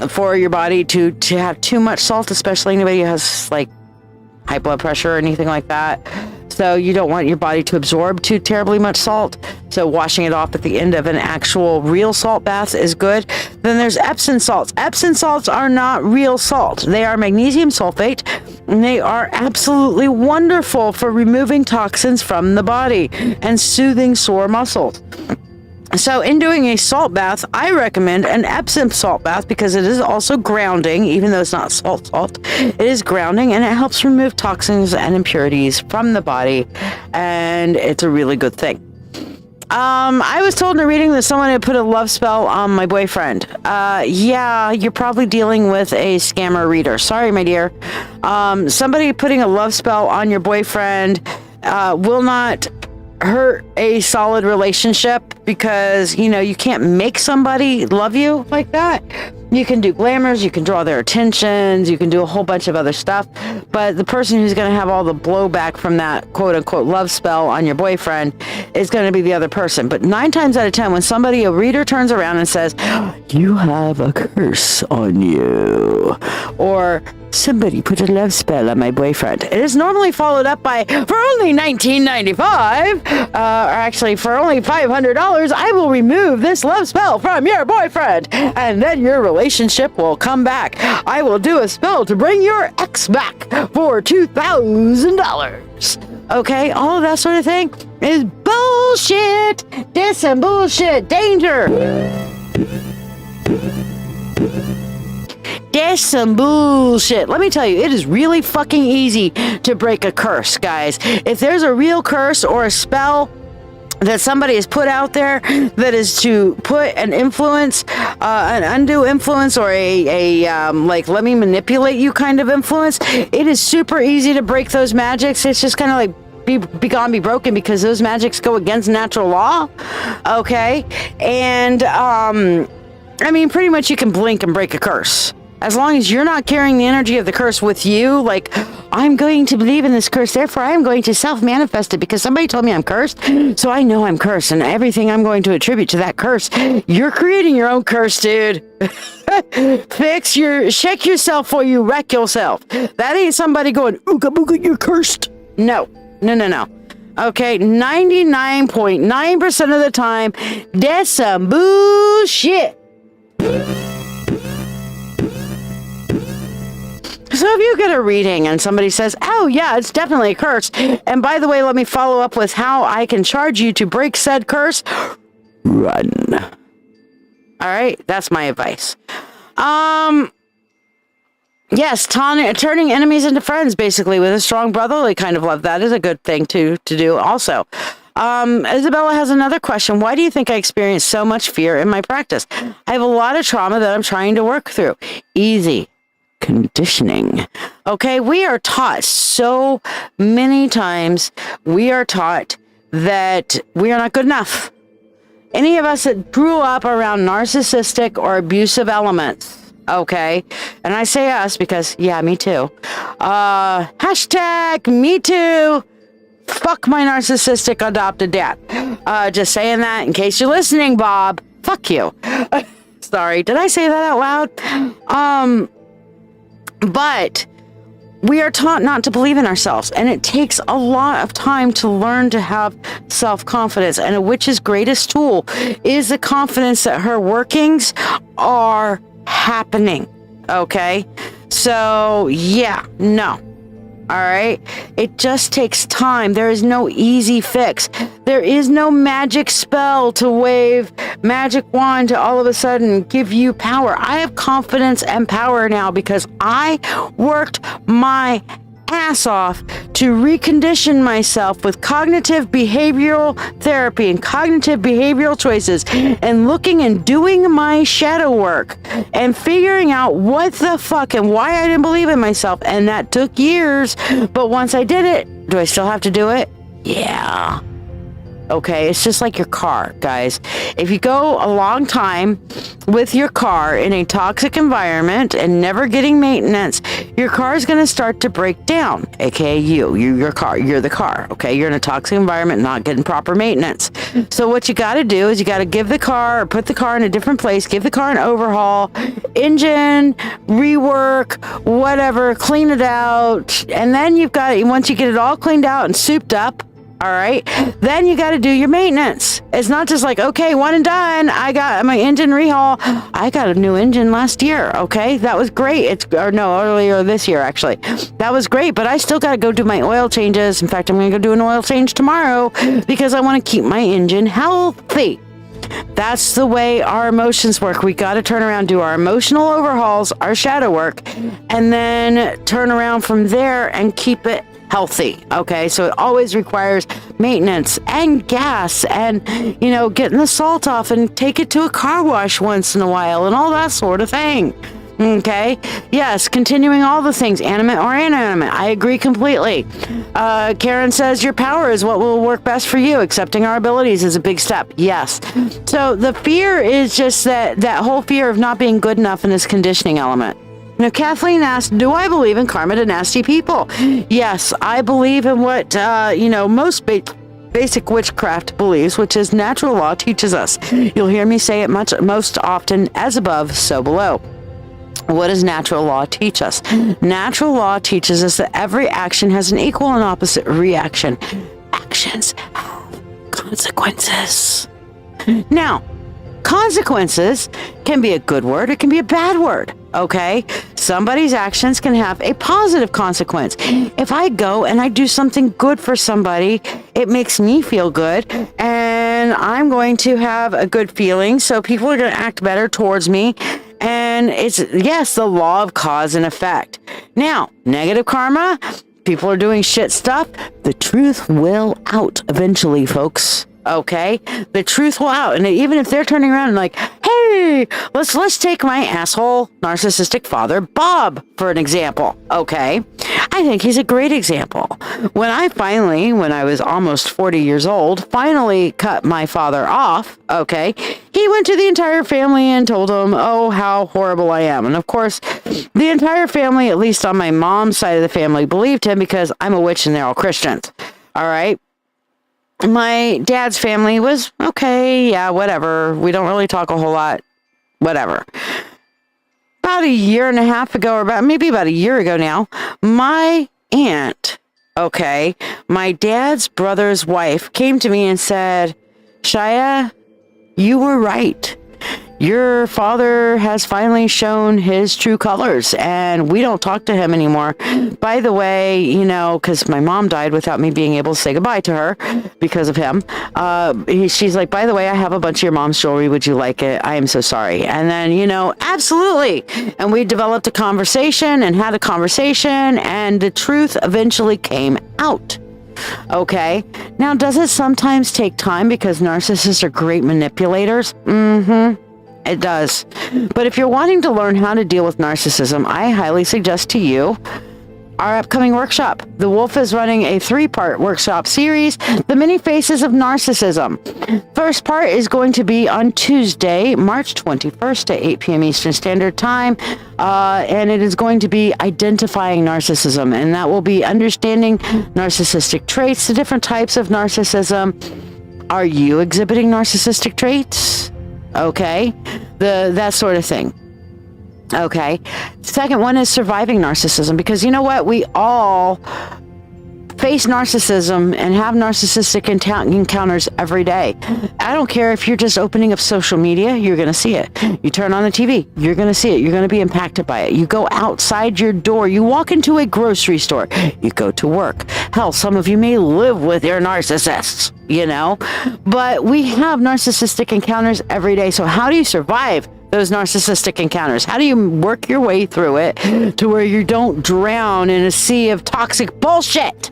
for your body to have too much salt, especially anybody who has high blood pressure or anything like that. So you don't want your body to absorb too terribly much salt. So washing it off at the end of an actual real salt bath is good. Then there's Epsom salts. Epsom salts are not real salt. They are magnesium sulfate, and they are absolutely wonderful for removing toxins from the body and soothing sore muscles. So in doing a salt bath, I recommend an Epsom salt bath because it is also grounding, even though it's not salt. It is grounding and it helps remove toxins and impurities from the body, and it's a really good thing. I was told in a reading that someone had put a love spell on my boyfriend. Yeah, you're probably dealing with a scammer reader. Sorry, my dear. Somebody putting a love spell on your boyfriend will not hurt a solid relationship because, you can't make somebody love you like that. You can do glamours, you can draw their attentions, you can do a whole bunch of other stuff, but the person who's going to have all the blowback from that quote-unquote love spell on your boyfriend is going to be the other person. But 9 times out of 10, when a reader turns around and says, you have a curse on you, or somebody put a love spell on my boyfriend, it is normally followed up by, for only $19.95, or actually for only $500, I will remove this love spell from your boyfriend, and then your relationship will come back. I will do a spell to bring your ex back for $2,000. Okay, all of that sort of thing is bullshit. This and bullshit. Danger. That's some bullshit. Let me tell you, it is really fucking easy to break a curse, guys. If there's a real curse or a spell that somebody has put out there that is to put an influence, an undue influence, or a let me manipulate you kind of influence, it is super easy to break those magics. It's just kind of like be gone, be broken, because those magics go against natural law. Okay? And, pretty much you can blink and break a curse. As long as you're not carrying the energy of the curse with you, I'm going to believe in this curse, therefore I am going to self-manifest it because somebody told me I'm cursed, so I know I'm cursed, and everything I'm going to attribute to that curse. You're creating your own curse, dude. Shake yourself before you wreck yourself. That ain't somebody going, ooga booga, you're cursed. No. Okay, 99.9% of the time, that's some bullshit. So if you get a reading and somebody says, oh yeah, it's definitely a curse, and by the way, let me follow up with how I can charge you to break said curse, run. All right, that's my advice. Yes, turning enemies into friends, basically, with a strong brotherly kind of love. That is a good thing to do also. Isabella has another question. Why do you think I experience so much fear in my practice? I have a lot of trauma that I'm trying to work through. Easy. Conditioning. Okay, we are taught so many times, we are taught that we are not good enough. Any of us that grew up around narcissistic or abusive elements, okay, and I say us because, yeah, me too. Hashtag me too. Fuck my narcissistic adopted dad. Just saying that in case you're listening, Bob. Fuck you. Sorry, did I say that out loud? But we are taught not to believe in ourselves, and it takes a lot of time to learn to have self-confidence. And a witch's greatest tool is the confidence that her workings are happening. Okay? So, yeah, no. All right? It just takes time. There is no easy fix. There is no magic spell to wave magic wand to all of a sudden give you power. I have confidence and power now because I worked my ass off to recondition myself with cognitive behavioral therapy and cognitive behavioral choices and looking and doing my shadow work and figuring out what the fuck and why I didn't believe in myself. And that took years. But once I did it, do I still have to do it? Yeah. Okay, it's just like your car, guys. If you go a long time with your car in a toxic environment and never getting maintenance, your car is going to start to break down. AKA your car, you're the car. Okay, you're in a toxic environment, not getting proper maintenance. So what you got to do is you got to give the car or put the car in a different place, give the car an overhaul, engine, rework, whatever, clean it out. And then once you get it all cleaned out and souped up, all right, then you got to do your maintenance. It's not just like, okay, one and done. I got my engine rehaul. I got a new engine last year. Okay, that was great. Earlier this year, actually. That was great, but I still got to go do my oil changes. In fact, I'm going to go do an oil change tomorrow because I want to keep my engine healthy. That's the way our emotions work. We got to turn around, do our emotional overhauls, our shadow work, and then turn around from there and keep it healthy. Okay, so it always requires maintenance and gas and, getting the salt off and take it to a car wash once in a while and all that sort of thing. Okay, yes, continuing all the things, animate or inanimate. I agree completely. Karen says your power is what will work best for you. Accepting our abilities is a big step. Yes. So the fear is just that whole fear of not being good enough in this conditioning element. Now, Kathleen asked, do I believe in karma to nasty people? Yes, I believe in what, most basic witchcraft believes, which is natural law teaches us. You'll hear me say it most often, as above, so below. What does natural law teach us? Natural law teaches us that every action has an equal and opposite reaction. Actions have consequences. Now, consequences can be a good word, it can be a bad word, okay? Somebody's actions can have a positive consequence. If I go and I do something good for somebody, it makes me feel good, and I'm going to have a good feeling, so people are going to act better towards me, and it's, yes, the law of cause and effect. Now, negative karma, people are doing shit stuff, the truth will out eventually, folks. Okay, the truth will out, and even if they're turning around and like, hey, let's take my asshole narcissistic father Bob for an example. Okay, I think he's a great example. When I was almost 40 years old, finally cut my father off. Okay, he went to the entire family and told them, oh, how horrible I am. And of course, the entire family, at least on my mom's side of the family, believed him because I'm a witch and they're all Christians. All right. My dad's family was, okay, yeah, whatever. We don't really talk a whole lot. Whatever. about a year and a half ago, or maybe about a year ago now, my aunt, okay, my dad's brother's wife came to me and said, Shiya, you were right. Your father has finally shown his true colors, and we don't talk to him anymore. By the way, you know, because my mom died without me being able to say goodbye to her because of him. She's like, by the way, I have a bunch of your mom's jewelry. Would you like it? I am so sorry. And then, you know, absolutely. And we developed a conversation and had a conversation, and the truth eventually came out. Okay. Now, does it sometimes take time because narcissists are great manipulators? Mm-hmm. It does. But if you're wanting to learn how to deal with narcissism, I highly suggest to you our upcoming workshop. The Wolf is running a 3-part workshop series, The Many Faces of Narcissism. First part is going to be on Tuesday, March 21st at 8 p.m. Eastern Standard Time. And it is going to be identifying narcissism. And that will be understanding narcissistic traits, the different types of narcissism. Are you exhibiting narcissistic traits? Okay, that sort of thing. Okay. Second one is surviving narcissism, because you know what? We all face narcissism and have narcissistic encounters every day. I don't care if you're just opening up social media, you're going to see it. You turn on the TV, you're going to see it. You're going to be impacted by it. You go outside your door, you walk into a grocery store, you go to work. Hell, some of you may live with your narcissists, you know, but we have narcissistic encounters every day. So how do you survive those narcissistic encounters? How do you work your way through it to where you don't drown in a sea of toxic bullshit?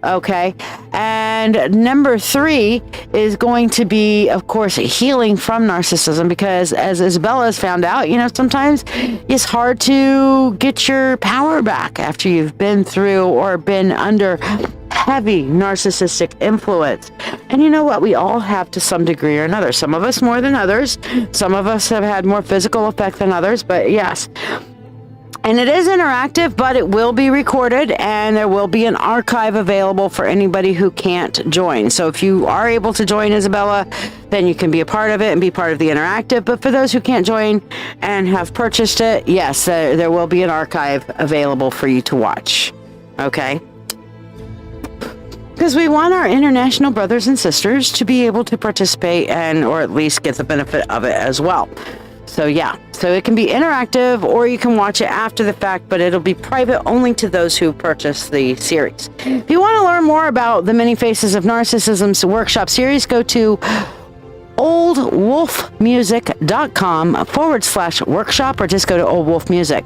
Okay. And number 3 is going to be, of course, healing from narcissism, because as Isabella has found out, you know, sometimes it's hard to get your power back after you've been through or been under heavy narcissistic influence. And you know what? We all have to some degree or another. Some of us more than others. Some of us have had more physical effect than others, but yes. And it is interactive, but it will be recorded, and there will be an archive available for anybody who can't join. So if you are able to join, Isabella, then you can be a part of it and be part of the interactive. But for those who can't join and have purchased it, yes, there will be an archive available for you to watch. Okay? Because we want our international brothers and sisters to be able to participate or at least get the benefit of it as well. So yeah, so it can be interactive, or you can watch it after the fact, but it'll be private only to those who purchase the series. If you want to learn more about the Many Faces of Narcissism's workshop series, go to oldwolfmusic.com/workshop, or just go to Old Wolf Music.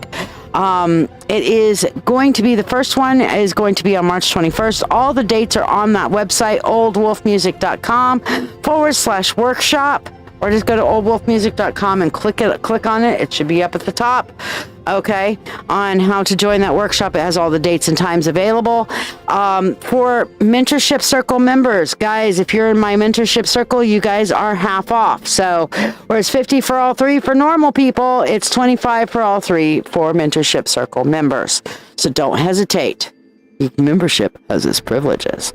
It is going to be, the first one is going to be on March 21st. All the dates are on that website, oldwolfmusic.com/workshop. Or just go to oldwolfmusic.com and click on it. It should be up at the top. Okay. On how to join that workshop. It has all the dates and times available. For mentorship circle members, guys, if you're in my mentorship circle, you guys are half off. So whereas 50 for all 3 for normal people, it's 25 for all 3 for mentorship circle members. So don't hesitate. Membership has its privileges.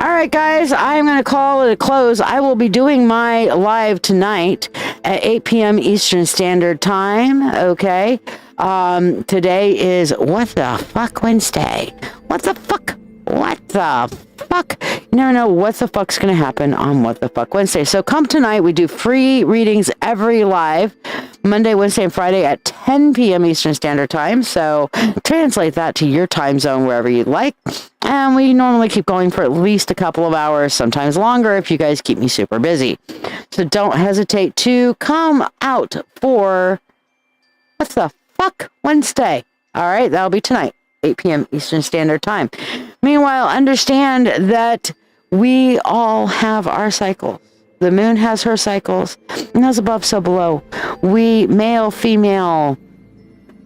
All right, guys, I'm going to call it a close. I will be doing my live tonight at 8 p.m. Eastern Standard Time. Okay. Today is What the Fuck Wednesday. What the fuck? What the fuck? You never know what the fuck's going to happen on What the Fuck Wednesday. So come tonight. We do free readings every live Monday, Wednesday, and Friday at 10 p.m. Eastern Standard Time. So translate that to your time zone wherever you'd like. And we normally keep going for at least a couple of hours, sometimes longer if you guys keep me super busy. So don't hesitate to come out for What the Fuck Wednesday. All right, that'll be tonight, 8 p.m. Eastern Standard Time. Meanwhile, understand that we all have our cycles. The moon has her cycles, and as above, so below. We, male, female,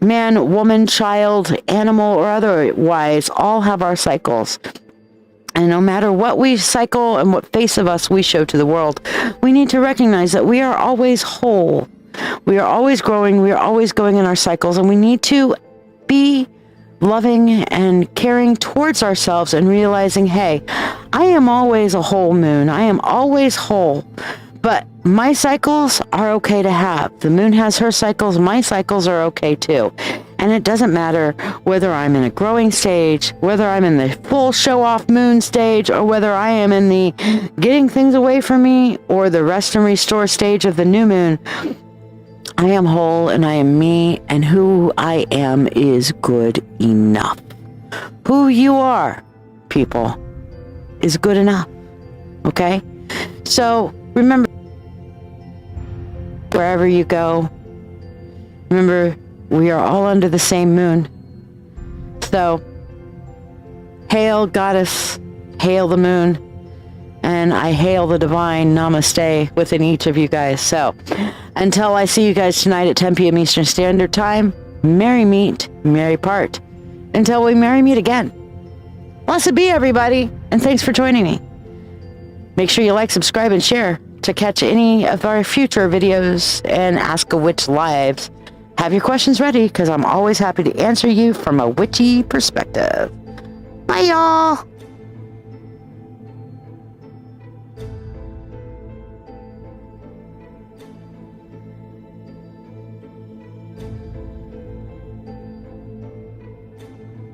man, woman, child, animal, or otherwise, all have our cycles. And no matter what we cycle and what face of us we show to the world, we need to recognize that we are always whole. We are always growing. We are always going in our cycles, and we need to be loving and caring towards ourselves and realizing, hey, I am always a whole moon. I am always whole. But my cycles are okay to have. The moon has her cycles. My cycles are okay too. And it doesn't matter whether I'm in a growing stage, whether I'm in the full show-off moon stage, or whether I am in the getting things away from me or the rest and restore stage of the new moon. I am whole and I am me, and who I am is good enough. Who you are, people, is good enough. Okay? So remember, wherever you go, remember, we are all under the same moon. So, hail goddess, hail the moon, and I hail the divine namaste within each of you guys. So, until I see you guys tonight at 10 p.m. Eastern Standard Time, merry meet, merry part. Until we merry meet again. Blessed be everybody, and thanks for joining me. Make sure you like, subscribe, and share to catch any of our future videos and Ask a Witch lives. Have your questions ready, because I'm always happy to answer you from a witchy perspective. Bye, y'all.